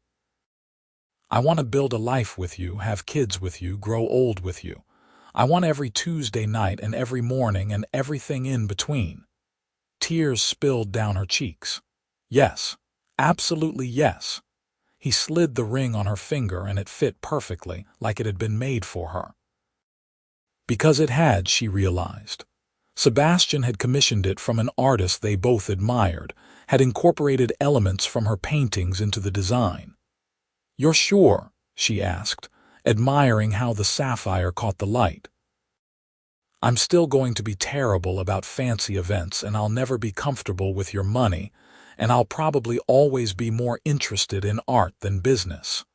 I want to build a life with you, have kids with you, grow old with you. I want every Tuesday night and every morning and everything in between." Tears spilled down her cheeks. Yes, absolutely yes. He slid the ring on her finger and it fit perfectly, like it had been made for her. Because it had, she realized. Sebastian had commissioned it from an artist they both admired, had incorporated elements from her paintings into the design. "You're sure?" she asked, admiring how the sapphire caught the light. "I'm still going to be terrible about fancy events, and I'll never be comfortable with your money, and I'll probably always be more interested in art than business.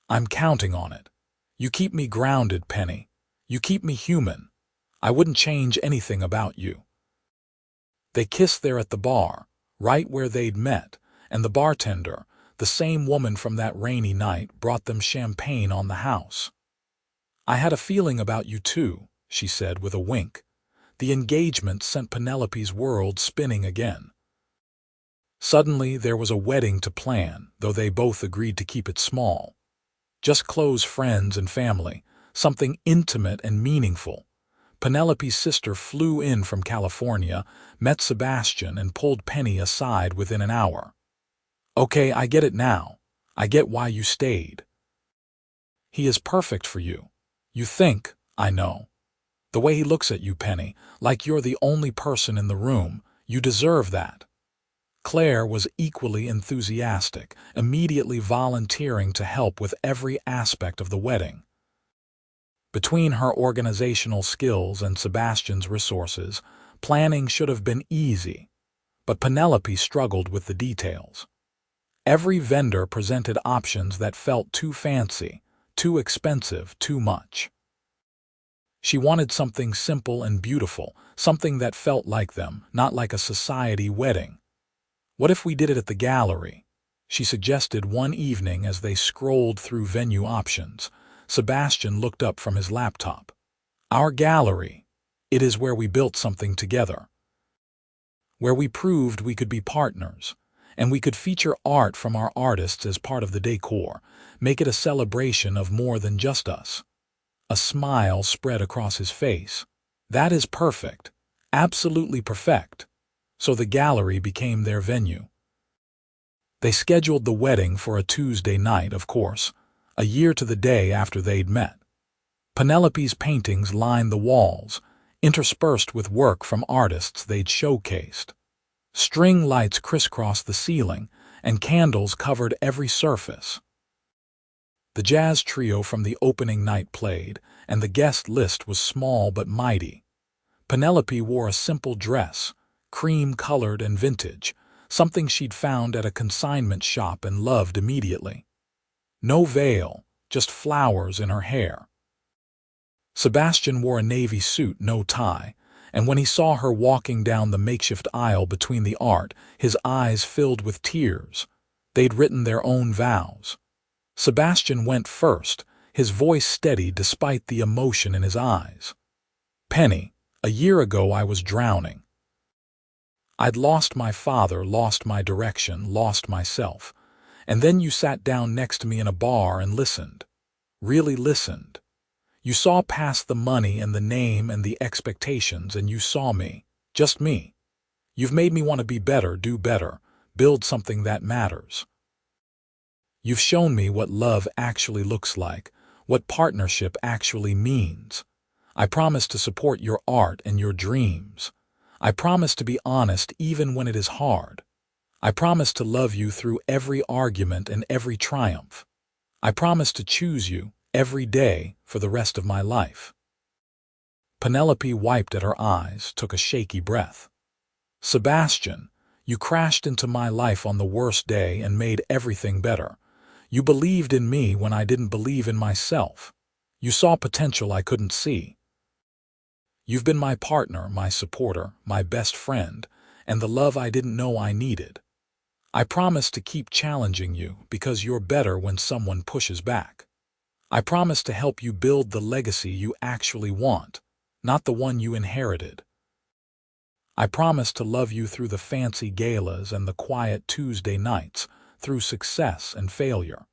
I'm counting on it. You keep me grounded, Penny. You keep me human. I wouldn't change anything about you." They kissed there at the bar, right where they'd met, and the bartender, the same woman from that rainy night, brought them champagne on the house. "I had a feeling about you too," she said with a wink. The engagement sent Penelope's world spinning again. Suddenly there was a wedding to plan, though they both agreed to keep it small. Just close friends and family, something intimate and meaningful. Penelope's sister flew in from California, met Sebastian, and pulled Penny aside within an hour. "Okay, I get it now. I get why you stayed. He is perfect for you. You think, I know. The way he looks at you, Penny, like you're the only person in the room, you deserve that." Claire was equally enthusiastic, immediately volunteering to help with every aspect of the wedding. Between her organizational skills and Sebastian's resources, planning should have been easy, but Penelope struggled with the details. Every vendor presented options that felt too fancy, too expensive, too much. She wanted something simple and beautiful, something that felt like them, not like a society wedding. "What if we did it at the gallery?" she suggested one evening as they scrolled through venue options. Sebastian looked up from his laptop. "Our gallery. It is where we built something together. Where we proved we could be partners, and we could feature art from our artists as part of the decor, make it a celebration of more than just us." A smile spread across his face. "That is perfect. Absolutely perfect." So the gallery became their venue. They scheduled the wedding for a Tuesday night, of course, a year to the day after they'd met. Penelope's paintings lined the walls, interspersed with work from artists they'd showcased. String lights crisscrossed the ceiling, and candles covered every surface. The jazz trio from the opening night played, and the guest list was small but mighty. Penelope wore a simple dress, cream-colored and vintage, something she'd found at a consignment shop and loved immediately. No veil, just flowers in her hair. Sebastian wore a navy suit, no tie, and when he saw her walking down the makeshift aisle between the art, his eyes filled with tears. They'd written their own vows. Sebastian went first, his voice steady despite the emotion in his eyes. "Penny, a year ago I was drowning. I'd lost my father, lost my direction, lost myself. And then you sat down next to me in a bar and listened. Really listened. You saw past the money and the name and the expectations, and you saw me. Just me. You've made me want to be better, do better, build something that matters. You've shown me what love actually looks like, what partnership actually means. I promise to support your art and your dreams. I promise to be honest even when it is hard. I promise to love you through every argument and every triumph. I promise to choose you every day for the rest of my life." Penelope wiped at her eyes, took a shaky breath. "Sebastian, you crashed into my life on the worst day and made everything better. You believed in me when I didn't believe in myself. You saw potential I couldn't see. You've been my partner, my supporter, my best friend, and the love I didn't know I needed. I promise to keep challenging you because you're better when someone pushes back. I promise to help you build the legacy you actually want, not the one you inherited. I promise to love you through the fancy galas and the quiet Tuesday nights, through success and failure.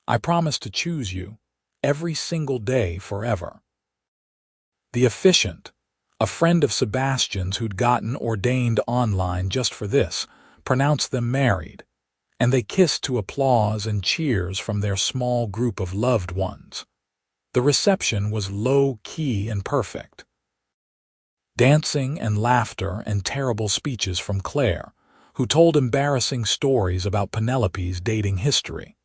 I promise to choose you every single day forever." The officiant, a friend of Sebastian's who'd gotten ordained online just for this, pronounced them married, and they kissed to applause and cheers from their small group of loved ones. The reception was low-key and perfect. dancing and laughter and terrible speeches from Claire, who told embarrassing stories about Penelope's dating history.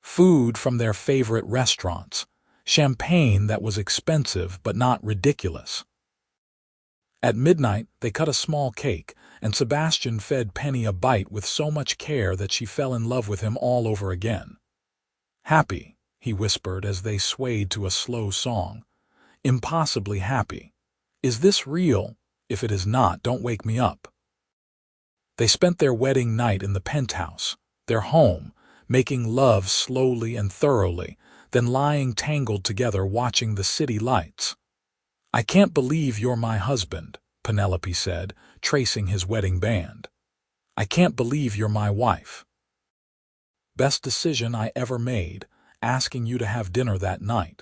Food from their favorite restaurants, champagne that was expensive but not ridiculous. At midnight, they cut a small cake, and Sebastian fed Penny a bite with so much care that she fell in love with him all over again. "Happy," he whispered as they swayed to a slow song. "Impossibly happy. Is this real? If it is not, don't wake me up." They spent their wedding night in the penthouse, their home, making love slowly and thoroughly, then lying tangled together watching the city lights. "I can't believe you're my husband," Penelope said, tracing his wedding band. "I can't believe you're my wife. Best decision I ever made, asking you to have dinner that night.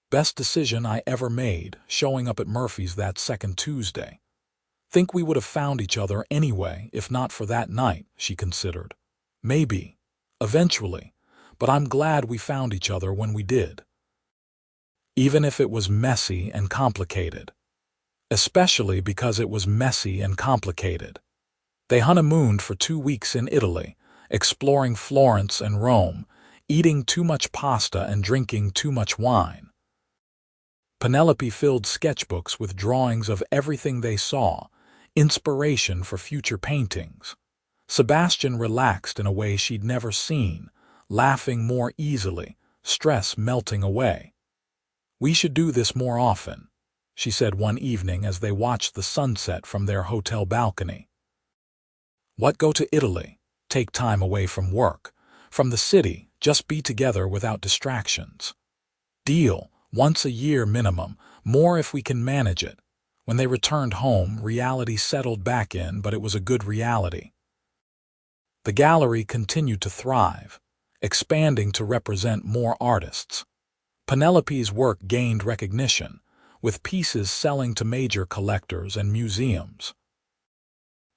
Best decision I ever made, showing up at Murphy's that second Tuesday. Think we would have found each other anyway if not for that night," she considered. "Maybe. Eventually. But I'm glad we found each other when we did. Even if it was messy and complicated. Especially because it was messy and complicated." They honeymooned for 2 weeks in Italy, exploring Florence and Rome, eating too much pasta and drinking too much wine. Penelope filled sketchbooks with drawings of everything they saw, inspiration for future paintings. Sebastian relaxed in a way she'd never seen, laughing more easily, stress melting away. "We should do this more often," she said one evening as they watched the sunset from their hotel balcony. "What, go to Italy? Take time away from work, from the city, just be together without distractions. Deal, once a year minimum, more if we can manage it." When they returned home, reality settled back in, but it was a good reality. The gallery continued to thrive, expanding to represent more artists. Penelope's work gained recognition, with pieces selling to major collectors and museums.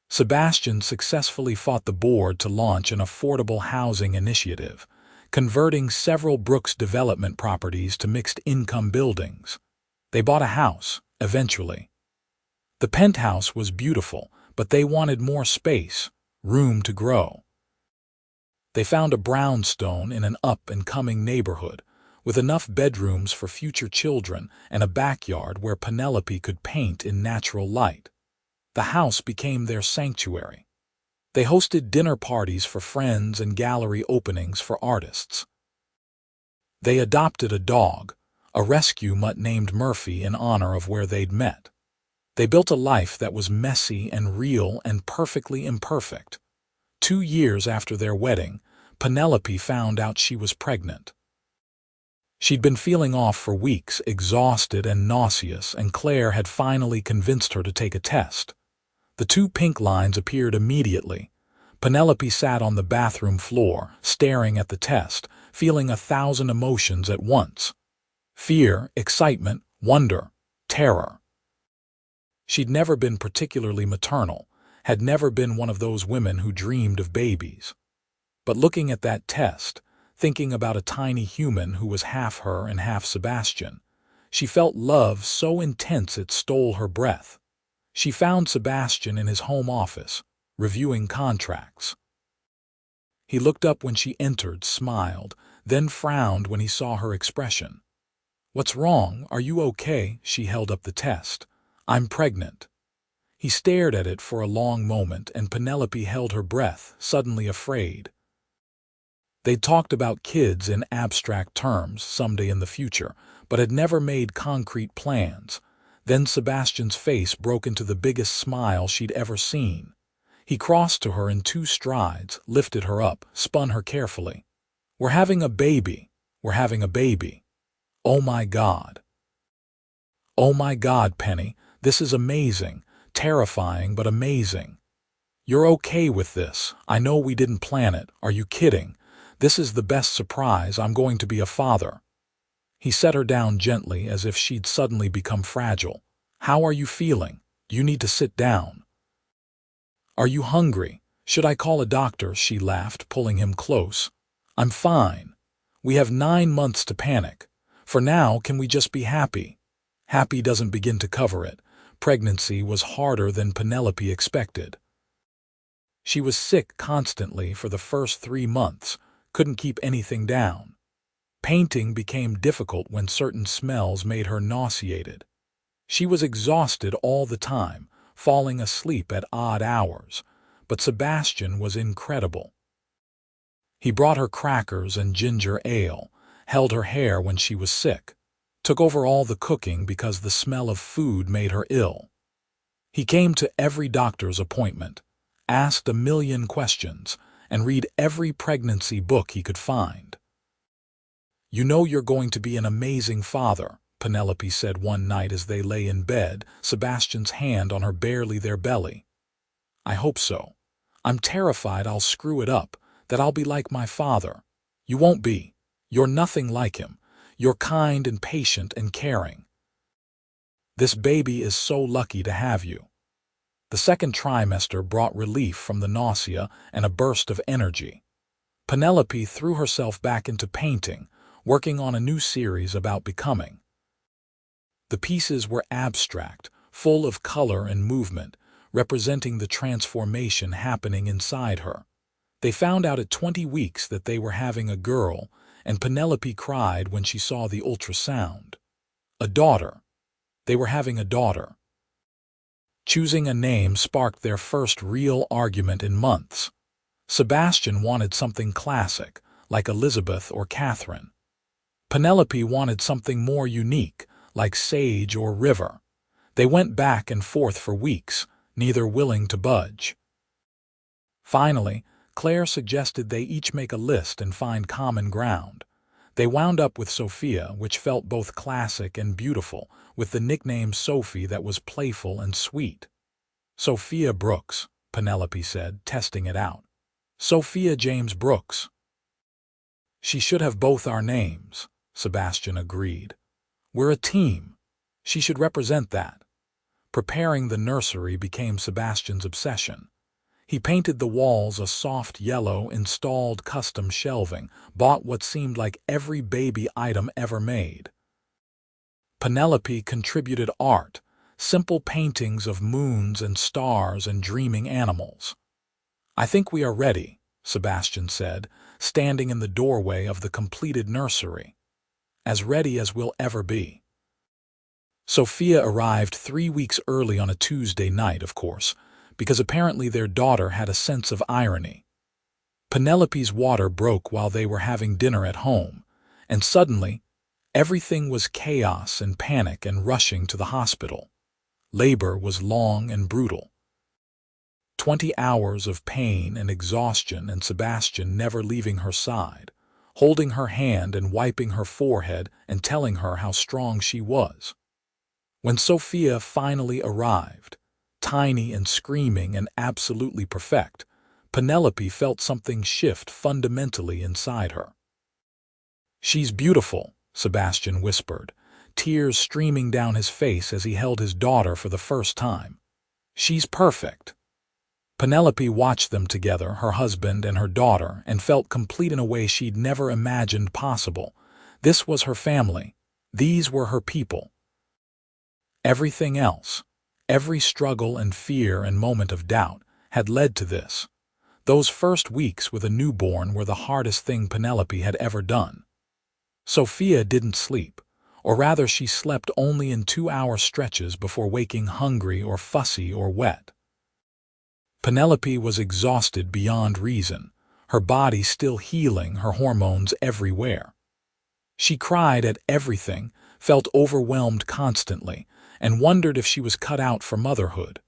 Sebastian successfully fought the board to launch an affordable housing initiative, converting several Brooks development properties to mixed-income buildings. They bought a house, eventually. The penthouse was beautiful, but they wanted more space, room to grow. They found a brownstone in an up-and-coming neighborhood, with enough bedrooms for future children and a backyard where Penelope could paint in natural light. The house became their sanctuary. They hosted dinner parties for friends and gallery openings for artists. They adopted a dog, a rescue mutt named Murphy, in honor of where they'd met. They built a life that was messy and real and perfectly imperfect. 2 years after their wedding, Penelope found out she was pregnant. She'd been feeling off for weeks, exhausted and nauseous, and Claire had finally convinced her to take a test. The 2 pink lines appeared immediately. Penelope sat on the bathroom floor, staring at the test, feeling 1,000 emotions at once. Fear, excitement, wonder, terror. She'd never been particularly maternal, had never been one of those women who dreamed of babies. But looking at that test, thinking about a tiny human who was half her and half Sebastian, she felt love so intense it stole her breath. She found Sebastian in his home office, reviewing contracts. He looked up when she entered, smiled, then frowned when he saw her expression. "What's wrong? Are you okay?" She held up the test. "I'm pregnant." He stared at it for a long moment, and Penelope held her breath, suddenly afraid. They talked about kids in abstract terms someday in the future, but had never made concrete plans. Then Sebastian's face broke into the biggest smile she'd ever seen. He crossed to her in 2 strides, lifted her up, spun her carefully. "We're having a baby. We're having a baby. Oh my God. Oh my God, Penny, this is amazing, terrifying but amazing. You're okay with this? I know we didn't plan it. Are you kidding? This is the best surprise. I'm going to be a father." He set her down gently as if she'd suddenly become fragile. "How are you feeling? You need to sit down. Are you hungry? Should I call a doctor?" She laughed, pulling him close. "I'm fine. We have 9 months to panic. For now, can we just be happy?" "Happy doesn't begin to cover it. Pregnancy was harder than Penelope expected. She was sick constantly for the first 3 months, couldn't keep anything down. Painting became difficult when certain smells made her nauseated. She was exhausted all the time, falling asleep at odd hours, but Sebastian was incredible. He brought her crackers and ginger ale, held her hair when she was sick, took over all the cooking because the smell of food made her ill. He came to every doctor's appointment, asked a million questions, and read every pregnancy book he could find. "You know you're going to be an amazing father," Penelope said one night as they lay in bed, Sebastian's hand on her barely there belly. "I hope so. I'm terrified I'll screw it up, that I'll be like my father." "You won't be. You're nothing like him. You're kind and patient and caring. This baby is so lucky to have you." The second trimester brought relief from the nausea and a burst of energy. Penelope threw herself back into painting, working on a new series about becoming. The pieces were abstract, full of color and movement, representing the transformation happening inside her. They found out at 20 weeks that they were having a girl, and Penelope cried when she saw the ultrasound. A daughter. They were having a daughter. Choosing a name sparked their first real argument in months. Sebastian wanted something classic, like Elizabeth or Catherine. Penelope wanted something more unique, like Sage or River. They went back and forth for weeks, neither willing to budge. Finally, Claire suggested they each make a list and find common ground. They wound up with Sophia, which felt both classic and beautiful, with the nickname Sophie that was playful and sweet. "Sophia Brooks," Penelope said, testing it out. "Sophia James Brooks." "She should have both our names," Sebastian agreed. "We're a team. She should represent that." Preparing the nursery became Sebastian's obsession. He painted the walls a soft yellow, installed custom shelving, bought what seemed like every baby item ever made. Penelope contributed art, simple paintings of moons and stars and dreaming animals. "I think we are ready," Sebastian said, standing in the doorway of the completed nursery. "As ready as we'll ever be." Sophia arrived 3 weeks early on a Tuesday night, of course, because apparently their daughter had a sense of irony. Penelope's water broke while they were having dinner at home, and suddenly, everything was chaos and panic and rushing to the hospital. Labor was long and brutal. 20 hours of pain and exhaustion, and Sebastian never leaving her side, holding her hand and wiping her forehead and telling her how strong she was. When Sophia finally arrived, tiny and screaming and absolutely perfect, Penelope felt something shift fundamentally inside her. "She's beautiful," Sebastian whispered, tears streaming down his face as he held his daughter for the first time. "She's perfect." Penelope watched them together, her husband and her daughter, and felt complete in a way she'd never imagined possible. This was her family. These were her people. Everything else, every struggle and fear and moment of doubt, had led to this. Those first weeks with a newborn were the hardest thing Penelope had ever done. Sophia didn't sleep, or rather she slept only in 2-hour stretches before waking hungry or fussy or wet. Penelope was exhausted beyond reason, her body still healing, her hormones everywhere. She cried at everything, felt overwhelmed constantly, and wondered if she was cut out for motherhood.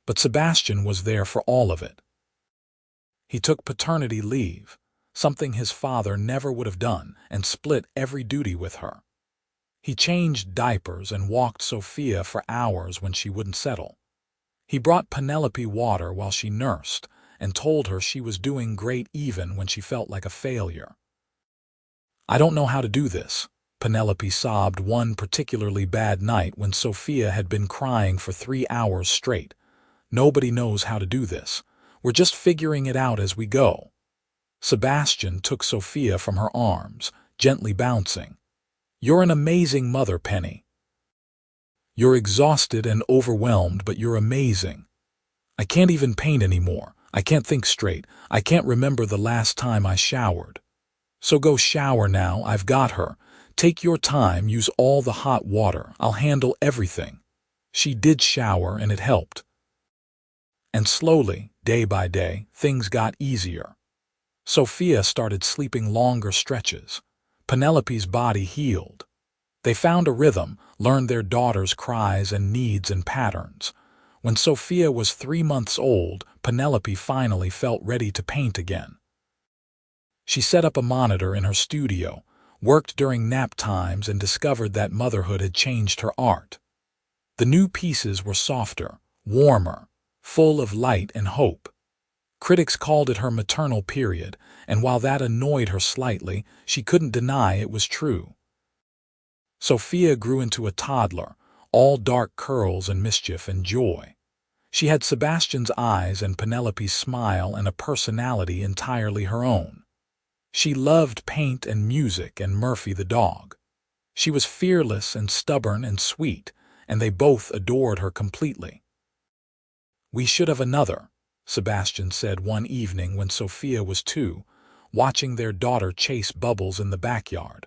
But Sebastian was there for all of it. He took paternity leave, something his father never would have done, and split every duty with her. He changed diapers and walked Sophia for hours when she wouldn't settle. He brought Penelope water while she nursed and told her she was doing great even when she felt like a failure. "I don't know how to do this," Penelope sobbed one particularly bad night when Sophia had been crying for 3 hours straight. "Nobody knows how to do this. We're just figuring it out as we go." Sebastian took Sophia from her arms, gently bouncing. "You're an amazing mother, Penny. You're exhausted and overwhelmed, but you're amazing. I can't even paint anymore. I can't think straight. I can't remember the last time I showered. So go shower now, I've got her. Take your time, use all the hot water. I'll handle everything. She did shower and it helped. And slowly, day by day, things got easier. Sophia started sleeping longer stretches. Penelope's body healed. They found a rhythm, learned their daughter's cries and needs and patterns. When Sophia was 3 months old, Penelope finally felt ready to paint again. She set up a monitor in her studio, worked during nap times, and discovered that motherhood had changed her art. The new pieces were softer, warmer, full of light and hope. Critics called it her maternal period, and while that annoyed her slightly, she couldn't deny it was true. Sophia grew into a toddler, all dark curls and mischief and joy. She had Sebastian's eyes and Penelope's smile and a personality entirely her own. She loved paint and music and Murphy the dog. She was fearless and stubborn and sweet, and they both adored her completely. "We should have another," Sebastian said one evening when Sophia was 2, watching their daughter chase bubbles in the backyard.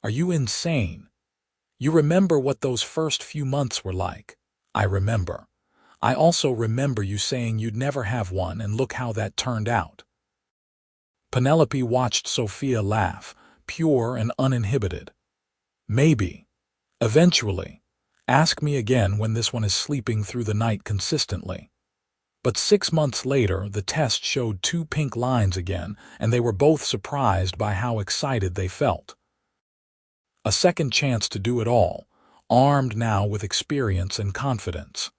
"Are you insane? You remember what those first few months were like?" "I remember. I also remember you saying you'd never have one, and look how that turned out." Penelope watched Sophia laugh, pure and uninhibited. "Maybe. Eventually. Ask me again when this one is sleeping through the night consistently." But 6 months later, the test showed 2 pink lines again, and they were both surprised by how excited they felt. A second chance to do it all, armed now with experience and confidence.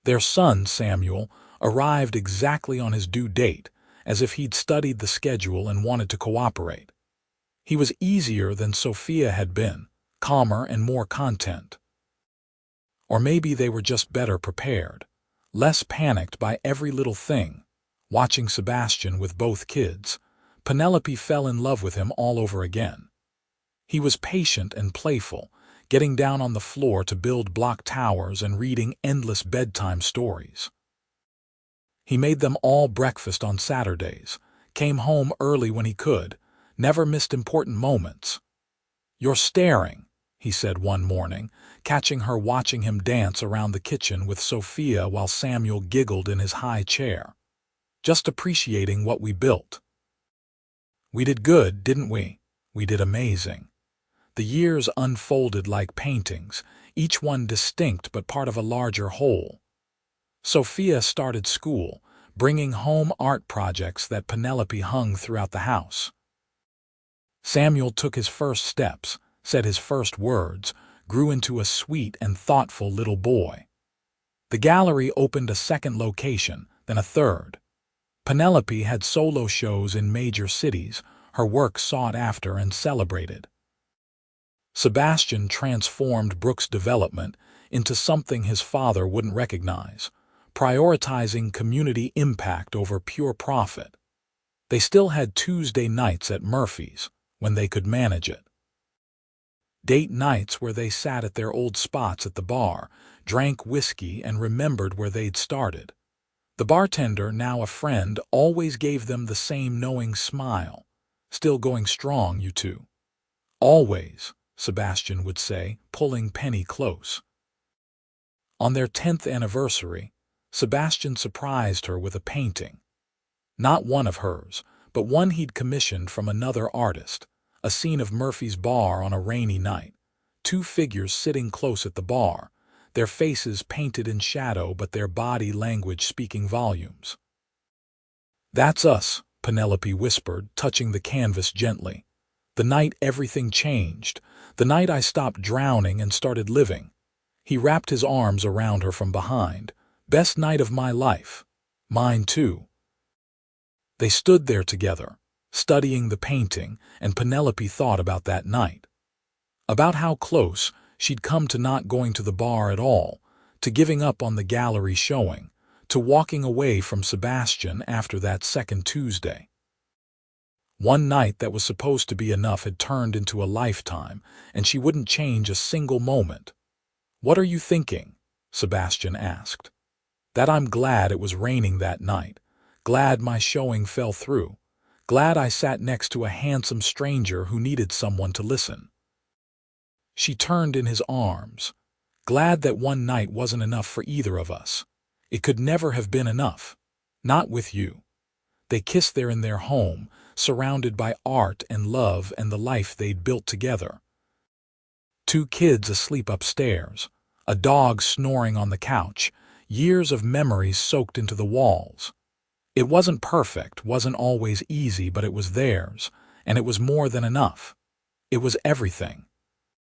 Their son, Samuel, arrived exactly on his due date, as if he'd studied the schedule and wanted to cooperate. He was easier than Sophia had been, calmer and more content. Or maybe they were just better prepared, less panicked by every little thing. Watching Sebastian with both kids, Penelope fell in love with him all over again. He was patient and playful, getting down on the floor to build block towers and reading endless bedtime stories. He made them all breakfast on Saturdays, came home early when he could, never missed important moments. "You're staring," he said one morning, catching her watching him dance around the kitchen with Sophia while Samuel giggled in his high chair. "Just appreciating what we built." "We did good, didn't we? We did amazing." The years unfolded like paintings, each one distinct but part of a larger whole. Sophia started school, bringing home art projects that Penelope hung throughout the house. Samuel took his first steps, said his first words, grew into a sweet and thoughtful little boy. The gallery opened a second location, then a third. Penelope had solo shows in major cities, her work sought after and celebrated. Sebastian transformed Brooks' development into something his father wouldn't recognize, prioritizing community impact over pure profit. They still had Tuesday nights at Murphy's, when they could manage it. Date nights where they sat at their old spots at the bar, drank whiskey, and remembered where they'd started. The bartender, now a friend, always gave them the same knowing smile. "Still going strong, you two." "Always," Sebastian would say, pulling Penny close. On their 10th anniversary, Sebastian surprised her with a painting. Not one of hers, but one he'd commissioned from another artist, a scene of Murphy's bar on a rainy night. 2 figures sitting close at the bar, their faces painted in shadow but their body language speaking volumes. "That's us," Penelope whispered, touching the canvas gently. "The night everything changed, the night I stopped drowning and started living." He wrapped his arms around her from behind. "Best night of my life." "Mine too." They stood there together, studying the painting, and Penelope thought about that night. About how close she'd come to not going to the bar at all, to giving up on the gallery showing, to walking away from Sebastian after that second Tuesday. One night that was supposed to be enough had turned into a lifetime, and she wouldn't change a single moment. "What are you thinking?" Sebastian asked. "That I'm glad it was raining that night. Glad my showing fell through. Glad I sat next to a handsome stranger who needed someone to listen." She turned in his arms. Glad that one night wasn't enough for either of us. It could never have been enough. Not with you. They kissed there in their home, surrounded by art and love and the life they'd built together. Two kids asleep upstairs, a dog snoring on the couch, years of memories soaked into the walls. It wasn't perfect, wasn't always easy, but it was theirs, and it was more than enough. It was everything.